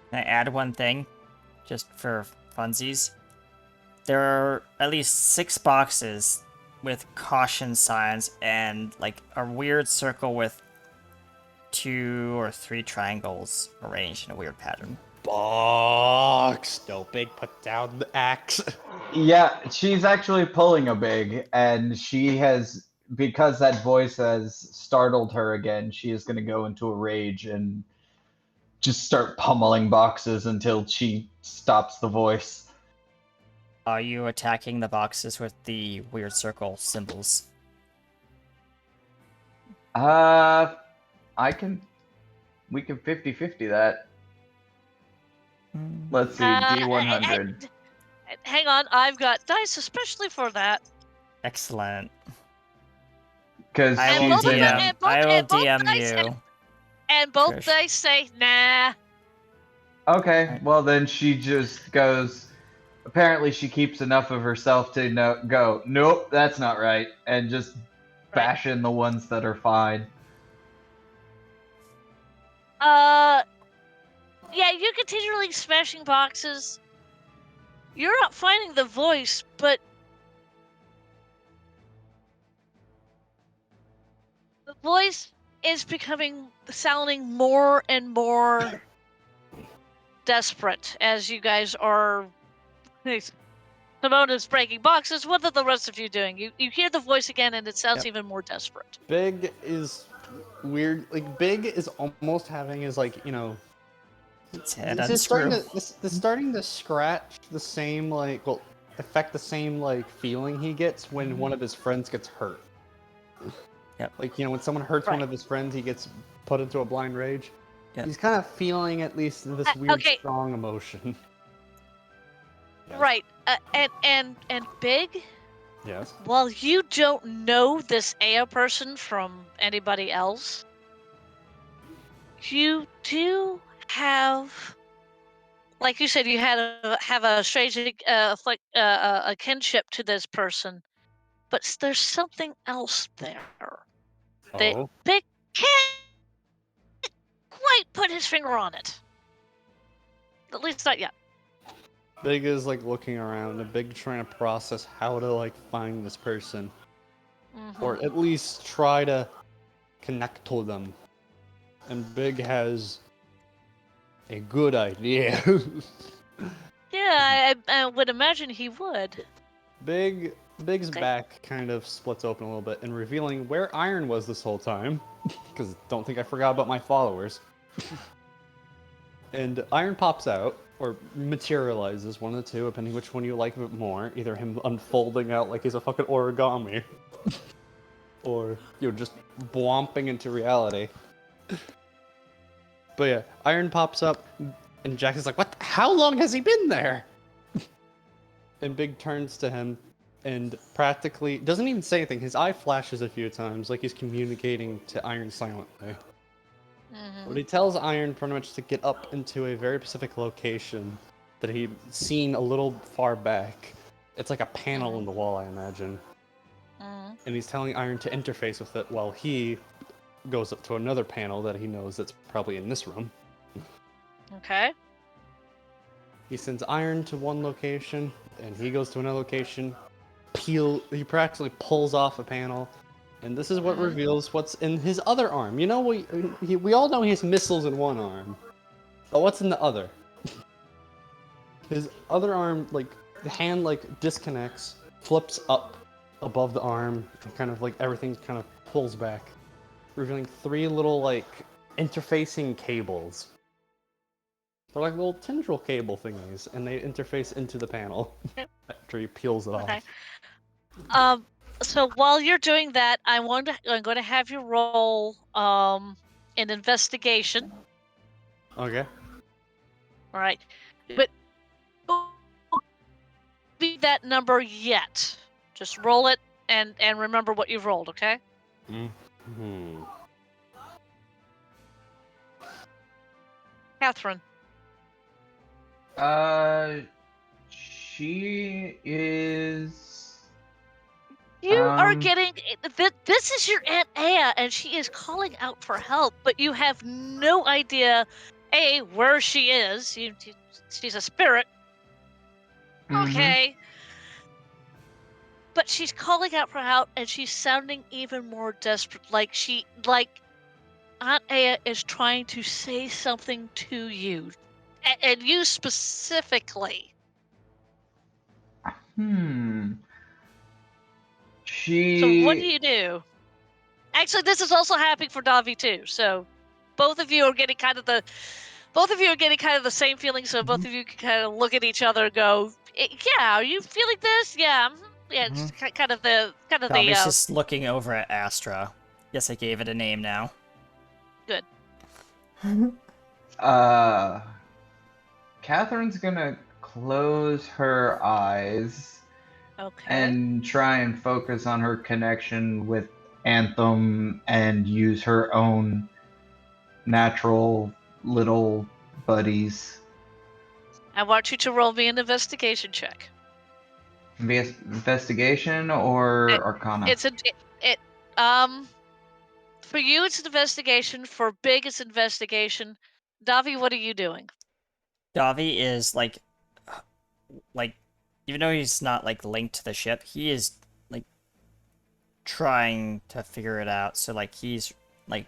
C: Can I add one thing, just for funsies? There are at least 6 boxes with caution signs and a weird circle with 2 or 3 triangles arranged in a weird pattern.
E: Box! No, Big, put down the axe.
D: Yeah, she's actually pulling a big, and she has, because that voice has startled her again, she is going to go into a rage and just start pummeling boxes until she stops the voice.
C: Are you attacking the boxes with the weird circle symbols?
D: We can 50-50 that. Let's see, D100.
F: Hang on, I've got dice especially for that.
C: Excellent.
D: Because
C: I will DM you.
F: And both
C: Trish.
F: dice say, nah.
D: Okay, well then she just goes. Apparently, she keeps enough of herself to go, nope, that's not right, and just bash in the ones that are fine.
F: Yeah, you're continually smashing boxes. You're not finding the voice, but the voice is sounding more and more desperate as you guys are. Simone is breaking boxes. What are the rest of you doing? You hear the voice again, and it sounds even more desperate.
E: Big is weird. Big is almost having his
C: Its head
E: this
C: unscrew.
E: is starting to scratch the same affect the same feeling he gets when one of his friends gets hurt.
C: Yep.
E: When someone hurts one of his friends, he gets put into a blind rage.
C: Yep.
E: He's kind of feeling at least this weird
F: okay.
E: strong emotion. Yes.
F: Right. And Big,
E: Yes.
F: while you don't know this Aya person from anybody else, you do have like you said, you have a strange a kinship to this person, but there's something else there that
H: Oh.
F: Big can't quite put his finger on it. At least not yet.
H: Big is like looking around and Big trying to process how to like find this person. Or at least try to connect to them. And Big has a good idea.
F: Yeah, I would imagine he would.
H: Big's
F: Okay.
H: back kind of splits open a little bit and revealing where Iron was this whole time. Because don't think I forgot about my followers. And Iron pops out, or materializes, one of the two, depending which one you like a bit more. Either him unfolding out like he's a fucking origami, or just blomping into reality. But yeah, Iron pops up, and Jack is like, "What? How long has he been there?" And Big turns to him, and practically doesn't even say anything. His eye flashes a few times, like he's communicating to Iron silently. But he tells Iron pretty much to get up into a very specific location that he'd seen a little far back. It's like a panel in the wall, I imagine. And he's telling Iron to interface with it while he goes up to another panel that he knows that's probably in this room.
F: Okay.
H: He sends Iron to one location, and he goes to another location. He practically pulls off a panel, and this is what reveals what's in his other arm. You know, we all know he has missiles in one arm, but what's in the other? His other arm, like the hand, like disconnects, flips up above the arm, and kind of like everything kind of pulls back, revealing 3 little like interfacing cables. They're like little tendril cable thingies, and they interface into the panel after he peels it
F: Okay.
H: off.
F: So while you're doing that, I'm going to have you roll an investigation.
H: Okay.
F: All right, but don't be that number yet. Just roll it and remember what you've rolled. Okay.
H: Mm-hmm.
F: Catherine.
D: She is.
F: You are getting this is your Aunt Aya, and she is calling out for help, but you have no idea, where she is. She's a spirit. Okay. But she's calling out for help, and she's sounding even more desperate. Like Aunt Aya is trying to say something to you, and you specifically. So what do you do? Actually, this is also happening for Davi too. So both of you are getting kind of the same feeling. So both of you can kind of look at each other and go, "Yeah, are you feeling this? Yeah, yeah." It's kind of the
C: Davi's just looking over at Astra. Yes, I gave it a name now.
F: good.
D: Catherine's gonna close her eyes
F: Okay.
D: and try and focus on her connection with Anthem and use her own natural little buddies.
F: I want you to roll me an investigation check.
D: Investigation or Arcana?
F: It's for you it's an investigation. For Big it's investigation. Davi, what are you doing?
C: Davi is like even though he's not like linked to the ship, he is like trying to figure it out. So like he's like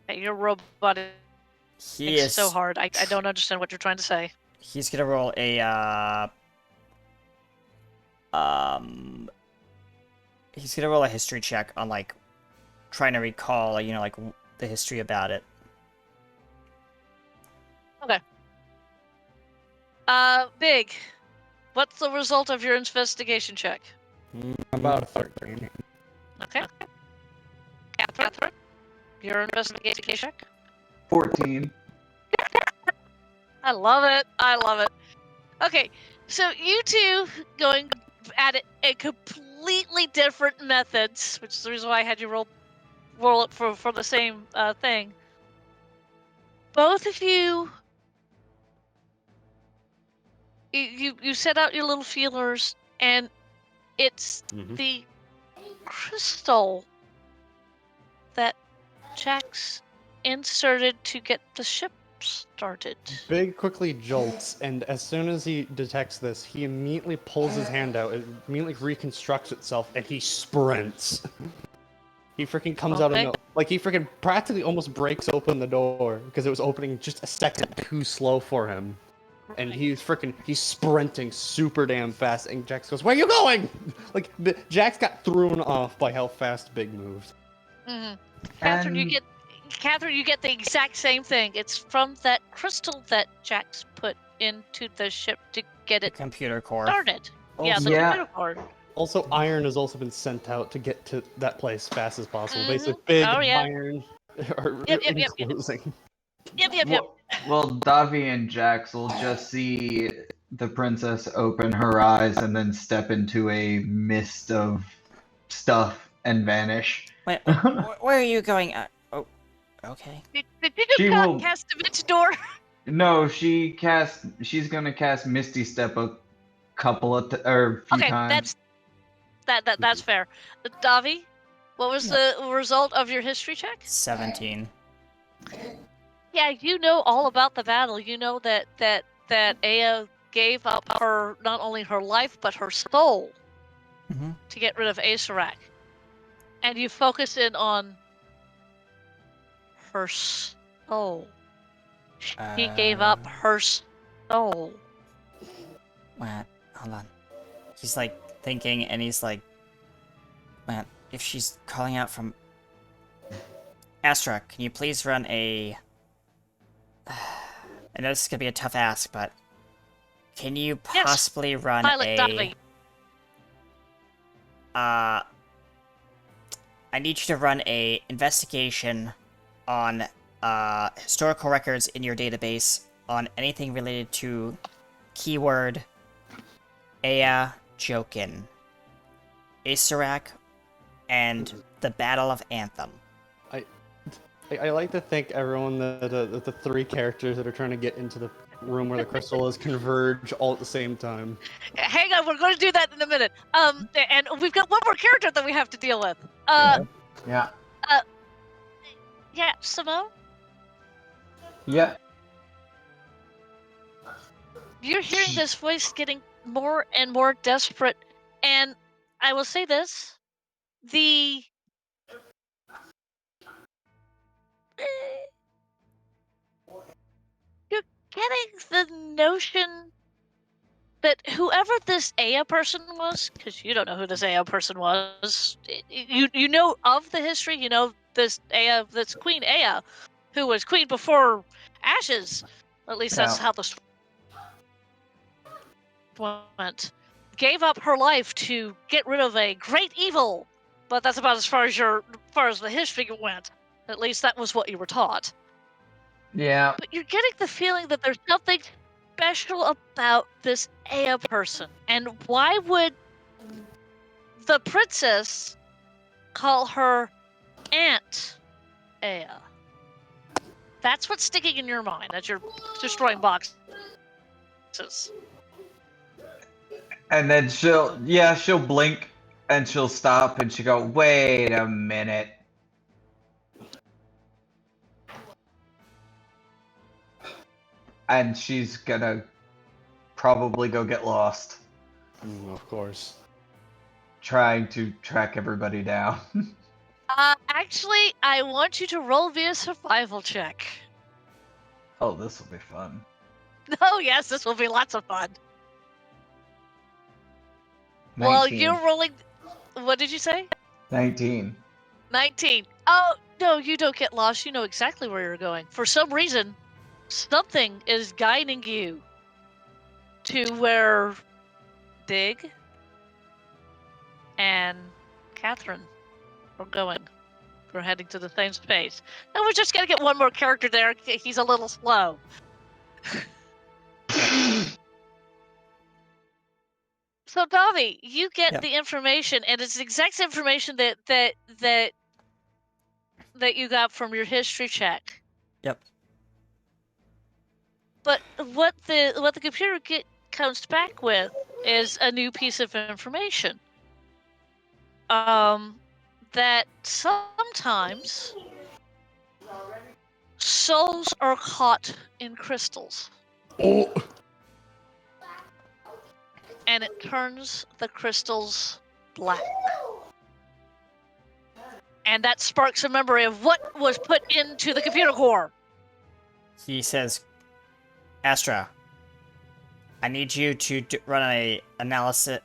F: Your robot
C: he
F: is
C: is
F: so hard. I don't understand what you're trying to say.
C: He's gonna roll a he's gonna roll a history check on like trying to recall like the history about it.
F: Okay. Big. What's the result of your investigation check?
H: About a 13.
F: Okay. Catherine, your investigation check?
D: 14.
F: I love it. I love it. Okay, so you two going at it in completely different methods, which is the reason why I had you roll it for the same thing. Both of you you set out your little feelers, and it's
H: Mhm.
F: the crystal that Jax inserted to get the ship started.
H: Big quickly jolts, and as soon as he detects this, he immediately pulls his hand out. It immediately reconstructs itself, and he sprints. He freaking comes out of
F: Okay.
H: no, like he freaking practically almost breaks open the door because it was opening just a second too slow for him. And he's sprinting super damn fast, and Jax goes, "Where are you going?" Like Jax got thrown off by how fast Big moved.
F: Mm-hmm. Catherine,
D: And
F: you get the exact same thing. It's from that crystal that Jax put into the ship to get
C: The
F: it
C: computer core.
F: started. Yeah, the
H: Also-
D: Yeah.
F: computer core.
H: Also, Iron has also been sent out to get to that place fast as possible.
F: Mhm.
H: Basically, Big
F: Oh, yeah.
H: Iron are
F: Yep, yep, yep.
H: enclosing.
F: Yep.
D: well, Davi and Jax will just see the princess open her eyes and then step into a mist of stuff and vanish.
C: Wait, where are you going? Oh, okay.
F: Did you
D: She
F: just
D: will-
F: cast Dimension Door?
D: No, she's gonna cast Misty Step a couple of or a few
F: Okay,
D: times.
F: that's fair. Davi, what was
C: Yep.
F: the result of your history check?
C: 17.
F: Yeah, you know all about the battle. You know that Aya gave up her not only her life but her soul
C: Mm-hmm.
F: to get rid of Accerack. And you focus in on her soul. She gave up her soul.
C: Wait, hold on. He's like thinking, and he's like, man, if she's calling out from Accerack, can you please run a? I know this is gonna be a tough ask, but can you
F: Yes,
C: possibly run
F: Pilot
C: a?
F: Davi.
C: I need you to run a investigation on historical records in your database on anything related to keyword Aya Jokin, Accerack, and the Battle of Anthem.
H: I like to think everyone that the three characters that are trying to get into the room where the crystal is converge all at the same time.
F: Hang on, we're going to do that in a minute. And we've got one more character that we have to deal with.
D: Yeah.
F: Yeah, Simone,
D: Yeah.
F: you're hearing this voice getting more and more desperate, and I will say this: the you're getting the notion that whoever this Aya person was, because you don't know who this Aya person was, you know of the history, you know this Aya, this Queen Aya, who was queen before Ashes. At least that's
D: Yeah.
F: how the story went. Gave up her life to get rid of a great evil, but that's about as far as the history went. At least that was what you were taught.
D: Yeah.
F: But you're getting the feeling that there's something special about this Aya person. And why would the princess call her Aunt Aya? That's what's sticking in your mind as you're destroying boxes.
D: And then she'll blink and she'll stop and she'll go, wait a minute. And she's gonna probably go get lost,
H: Of course.
D: trying to track everybody down.
F: Actually, I want you to roll me a survival check.
D: Oh, this will be fun.
F: Oh, yes, this will be lots of fun.
D: 19.
F: Well, you're rolling. What did you say?
D: 19.
F: 19. Oh, no, you don't get lost. You know exactly where you're going. For some reason, something is guiding you to where Big and Catherine are going. We're heading to the same space. And we're just going to get one more character there. He's a little slow. So, Davi, you get
C: Yep.
F: the information, and it's the exact information that you got from your history check.
C: Yep.
F: But what the computer comes back with is a new piece of information. That sometimes souls are caught in crystals,
E: Oh,
F: and it turns the crystals black. And that sparks a memory of what was put into the computer core.
C: He says, Astra, I need you to run a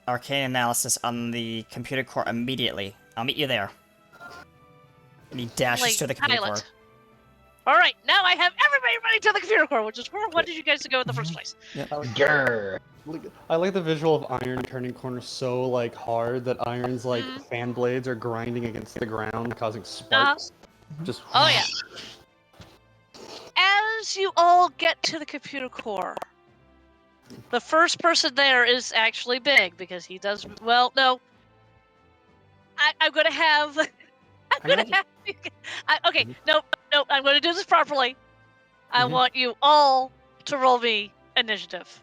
C: arcane analysis on the computer core immediately. I'll meet you there. And he dashes
F: Like,
C: to the computer
F: pilot.
C: core.
F: All right, now I have everybody ready to the computer core, which is where I wanted you guys to go in the first place.
D: Grr.
H: I like the visual of Iron turning corners so like hard that Iron's like
F: Mhm.
H: fan blades are grinding against the ground, causing sparks. Just
F: Oh yeah. As you all get to the computer core, the first person there is actually Big because he does well. No, I'm gonna have. I'm gonna
H: Imagine-
F: have. Okay, nope. I'm gonna do this properly. I
H: Mhm.
F: want you all to roll me initiative.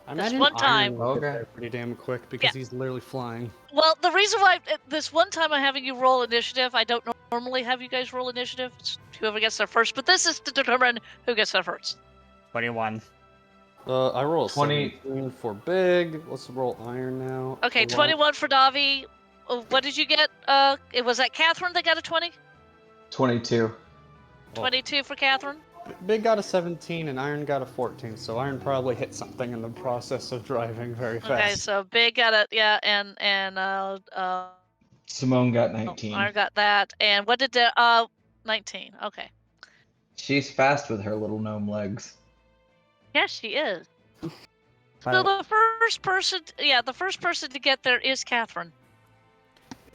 H: I
F: This
H: imagine
F: one time-
H: Iron will get
D: Okay.
H: there pretty damn quick because
F: Yeah.
H: he's literally flying.
F: Well, the reason why this one time I'm having you roll initiative, I don't normally have you guys roll initiative. It's whoever gets there first, but this is to determine who gets there first.
C: 21.
H: I roll a
D: 20.
H: 17 for Big. Let's roll Iron now.
F: Okay,
H: Hold on.
F: 21 for Davi. What did you get? It was that Catherine that got a 20?
D: 22.
F: 22 for Catherine?
H: Big got a 17 and Iron got a 14, so Iron probably hit something in the process of driving very fast.
F: Okay, so Big got it, yeah, and
D: Simone got 19.
F: I got that. And what did the 19? Okay.
D: She's fast with her little gnome legs.
F: Yes, she is.
C: By
F: So
C: the-
F: the first person to get there is Catherine.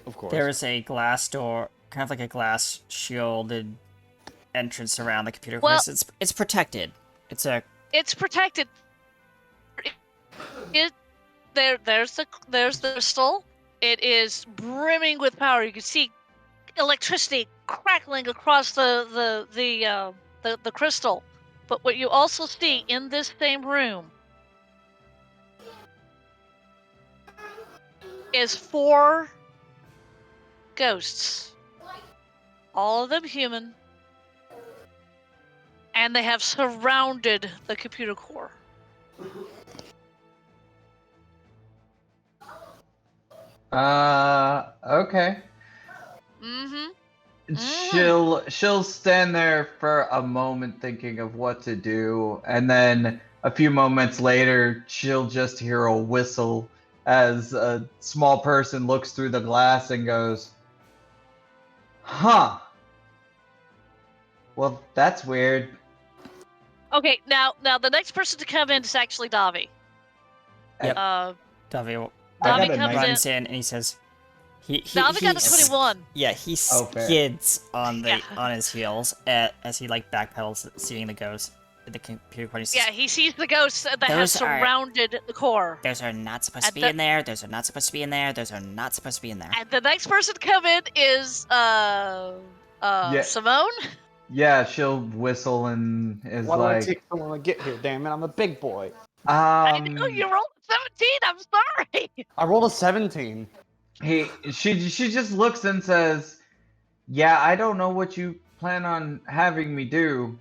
H: Of course.
C: There is a glass door, kind of like a glass shielded entrance around the computer core.
F: Well-
C: It's protected. It's
F: It's protected. There's the crystal. It is brimming with power. You can see electricity crackling across the crystal. But what you also see in this same room is 4 ghosts. All of them human. And they have surrounded the computer core.
D: Okay.
F: Mm-hmm.
D: She'll stand there for a moment thinking of what to do, and then a few moments later she'll just hear a whistle as a small person looks through the glass and goes, "Huh. Well, that's weird."
F: Okay, now the next person to come in is actually Davi.
C: Yep.
F: Uh,
C: Davi
D: I
F: Davi
D: got a
F: comes
C: runs in and he says,
F: Davi got a 21.
C: Yeah, he
D: Oh, fair.
C: skids on the
F: Yeah.
C: on his heels as he like backpedals, seeing the ghost at the computer core. He says,
F: Yeah, he sees the ghosts that have
C: Those are-
F: surrounded the core.
C: "Those are not supposed to
F: At
C: be
F: the-
C: in there. Those are not supposed to be in there. Those are not supposed to be in there."
F: And the next person to come in is
D: Yeah.
F: Simone.
D: Yeah, she'll whistle and is
H: Why do I
D: like,
H: take so long to get here? Damn it, I'm a big boy.
F: I know you rolled 17. I'm sorry.
H: I rolled a 17.
D: she just looks and says, "Yeah, I don't know what you plan on having me do.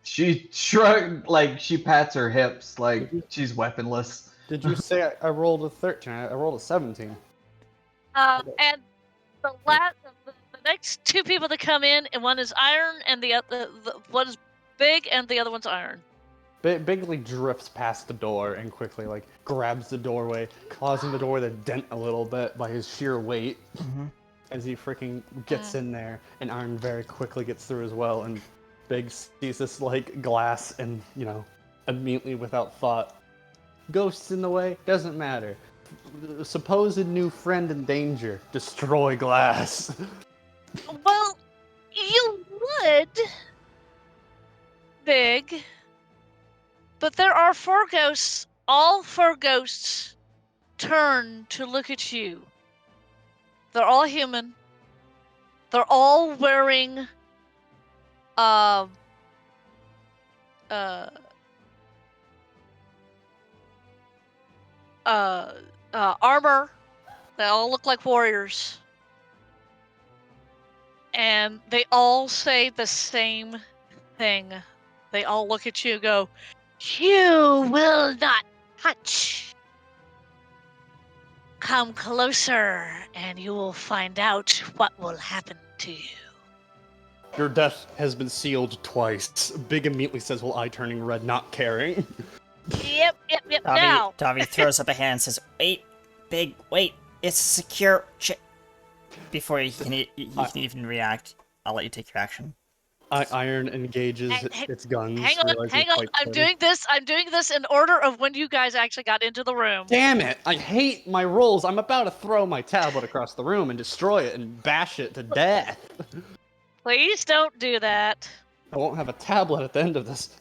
D: She shrugged, like she pats her hips like she's weaponless.
H: Did you say I rolled a 13? I rolled a 17.
F: And the next 2 people to come in, and one is Iron, and the one is Big, and the other one's Iron.
H: Bigly drifts past the door and quickly like grabs the doorway, causing the door to dent a little bit by his sheer weight. As he freaking gets in there, and Iron very quickly gets through as well, and Big sees this like glass and, you know, immediately without thought, ghosts in the way, doesn't matter. Supposed new friend in danger, destroy glass.
F: Well, you would, Big, but there are 4 ghosts. All 4 ghosts turn to look at you. They're all human. They're all wearing armor. They all look like warriors. And they all say the same thing. They all look at you and go, "You will not touch. Come closer, and you will find out what will happen to you."
H: Your death has been sealed twice. Big immediately says, "Well, eye turning red, not caring."
F: Yep. Now,
C: Davi throws up a hand and says, "Wait, Big, wait, it's a secure Before he can even react, I'll let you take your action.
H: Iron engages its guns.
F: hang on.
H: quite
F: I'm
H: steady.
F: doing this in order of when you guys actually got into the room.
H: Damn it! I hate my rolls. I'm about to throw my tablet across the room and destroy it and bash it to death.
F: Please don't do that.
H: I won't have a tablet at the end of this.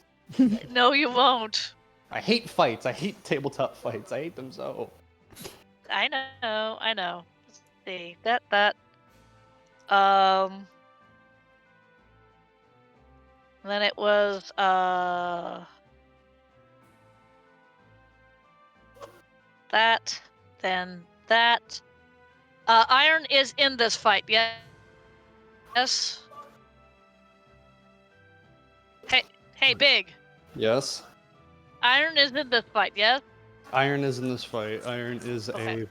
F: No, you won't.
H: I hate fights. I hate tabletop fights. I hate them so.
F: I know. Let's see. That. Then it was, that, then that. Iron is in this fight, yeah? Yes? Hey, Big.
H: Yes.
F: Iron is in this fight, yes?
H: Iron is in this fight. Iron is
F: Okay.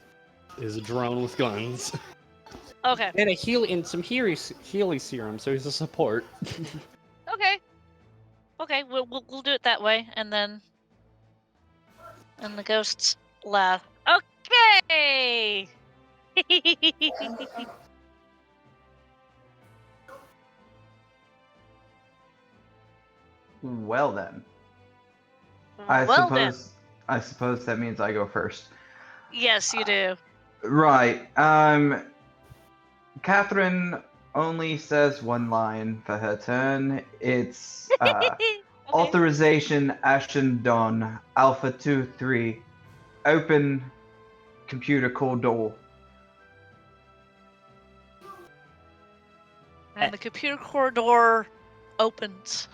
H: a drone with guns.
F: Okay.
H: And some Healy serum, so he's a support.
F: Okay, we'll do it that way, and then... And the ghosts laugh. Okay!
D: Well then.
F: Well then.
D: I suppose that means I go first.
F: Yes, you do.
D: Right. Catherine only says one line for her turn. It's
F: Okay.
D: authorization Ashen Dawn Alpha 2-3. Open computer core door.
F: And the computer corridor opens.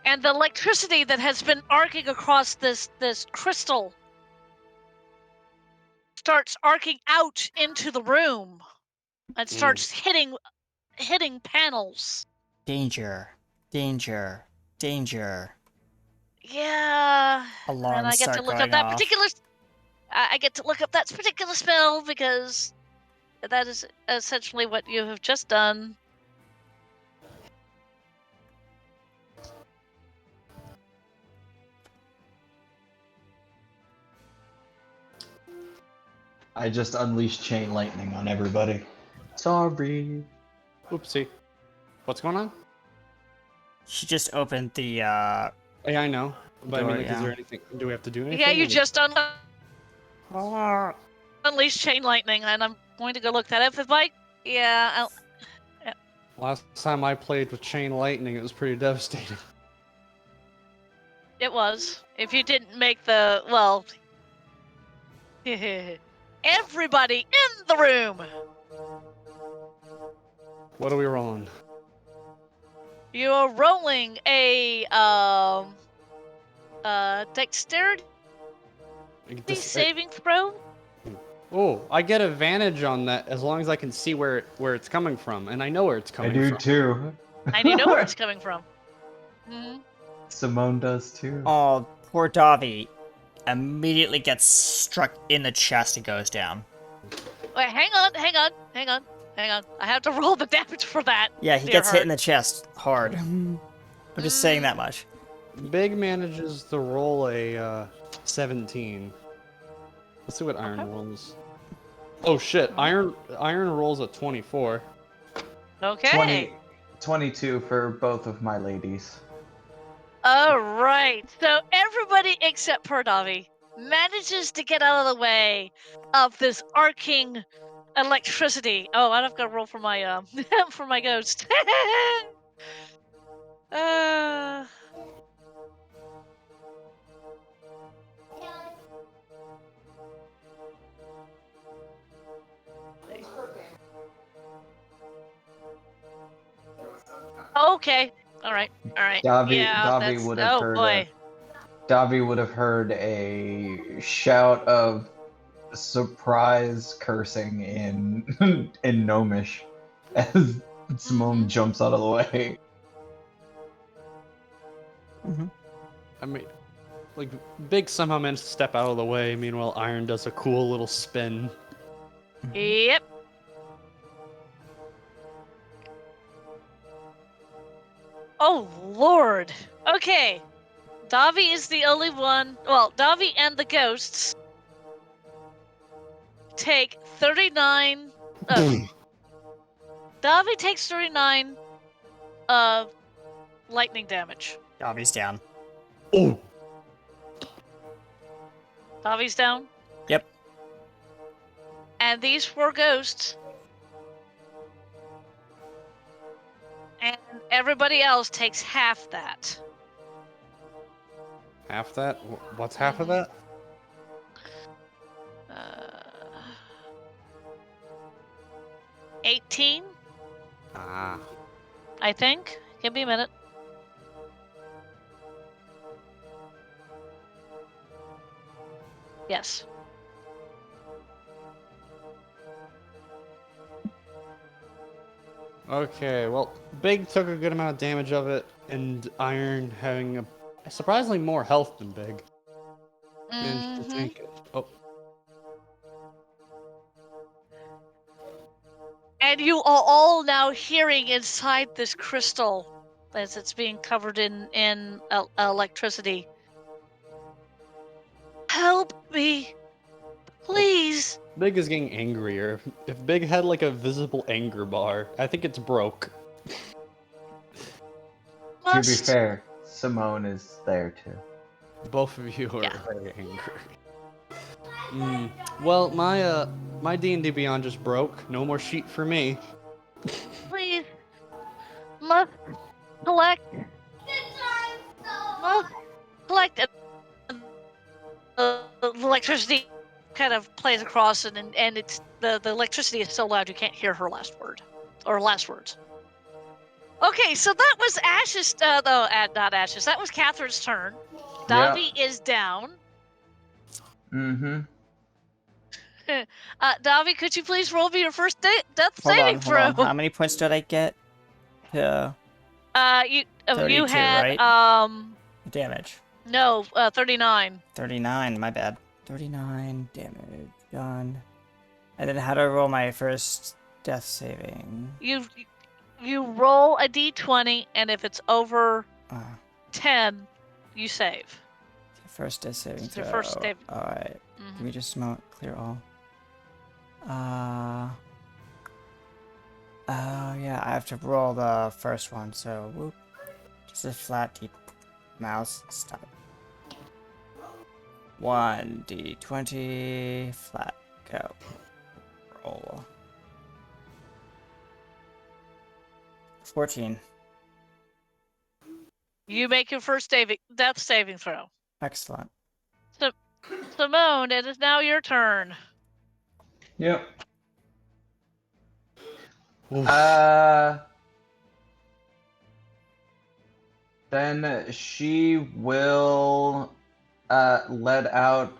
F: And the electricity that has been arcing across this crystal starts arcing out into the room and starts hitting panels.
C: Danger, danger, danger.
F: Yeah.
C: Alarms
F: And I get
C: start
F: to look
C: going
F: up that
C: off.
F: particular. I get to look up that particular spell because that is essentially what you have just done.
D: I just unleashed chain lightning on everybody. Sorry.
H: Oopsie. What's going on?
C: She just opened the,
H: Yeah, I know. But I
C: Door,
H: mean, like,
C: yeah.
H: is there anything? Do we have to do anything?
F: Yeah, you
H: or-
F: just unleashed chain lightning, and I'm going to go look that up. If I, yeah,
H: Last time I played with chain lightning, it was pretty devastating.
F: it was. If you didn't make the, well, everybody in the room.
H: What are we rolling?
F: You are rolling a dexterity saving throw.
H: Oh, I get advantage on that as long as I can see where it's coming from, and I know where it's
D: I
H: coming
D: do
H: from.
D: too.
F: And you know where it's coming from. Mm-hmm.
D: Simone does too.
C: oh, poor Davi immediately gets struck in the chest and goes down.
F: Wait, hang on. I have to roll the damage for that.
C: Yeah, he
F: dear
C: gets hit
F: heart.
C: in the chest hard. I'm just saying that much.
H: Big manages to roll a 17. Let's see what Iron rolls. Oh shit! Iron rolls a 24.
F: Okay.
D: 22 for both of my ladies.
F: All right. So everybody except Perdavi manages to get out of the way of this arcing electricity. Oh, I've got to roll for my for my ghost. Okay. All right.
D: Davi
F: Yeah,
D: would have
F: oh
D: heard
F: boy.
D: Davi would have heard a shout of surprise cursing in in Gnomish as Simone jumps out of the way.
H: I mean, like, Big somehow managed to step out of the way. Meanwhile, Iron does a cool little spin.
F: Yep. Oh, Lord. Okay. Davi is the only one. Well, Davi and the ghosts take 39. Davi takes 39 lightning damage.
C: Davi's down.
H: Oh!
F: Davi's down.
C: Yep.
F: And these 4 ghosts. And everybody else takes half that.
H: Half that? What's half of that?
F: 18,
H: Ah.
F: I think. Give me a minute. Yes.
H: Okay, well, Big took a good amount of damage of it, and Iron having a surprisingly more health than Big. Managed to take it. Oh,
F: And you are all now hearing inside this crystal as it's being covered in electricity. Help me, please.
H: Big is getting angrier. If Big had like a visible anger bar, I think it's broke.
D: To be fair, Simone is there too.
H: Both of you are
F: Yeah.
H: very angry. Well, my D&D Beyond just broke. No more sheet for me.
F: Please. Must collect. Must collect. The electricity kind of plays across, and it's the electricity is so loud you can't hear her last word or last words. Okay, so that was Ash's. Not Ash's. That was Catherine's turn. Davi is down.
D: Mm-hmm.
F: Davi, could you please roll me your first death
C: Hold
F: saving
C: on.
F: throw?
C: How many points did I get?
F: You
C: 32,
F: had
C: right? Damage.
F: no 39.
C: 39, my bad. 39 damage. Done. And then how do I roll my first death saving?
F: You roll a d20, and if it's over 10, you save.
C: First death saving
F: It's
C: throw.
F: your first save.
C: Alright. Let me just clear all. Oh yeah, I have to roll the first one, so whoop. Just a flat D. Mouse, stop it. 1d20 flat, go. Roll. 14.
F: You make your first death saving throw.
C: Excellent.
F: Simone, it is now your turn.
D: Yep. Then she will let out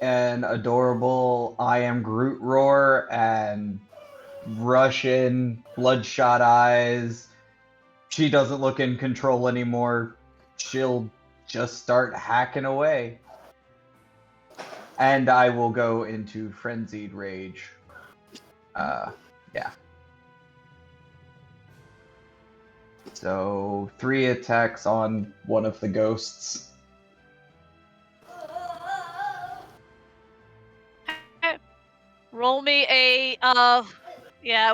D: an adorable I am Groot roar and rush in, bloodshot eyes. She doesn't look in control anymore. She'll just start hacking away. And I will go into frenzied rage. Yeah. So 3 attacks on one of the ghosts.
F: Roll me a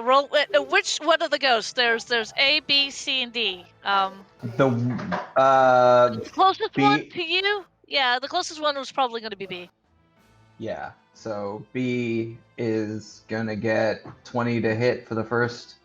F: roll which one of the ghosts? There's A, B, C, and D.
D: The
F: Closest
D: B.
F: one to you? Yeah, the closest one was probably going to be B.
D: Yeah. So B is gonna get 20 to hit for the first.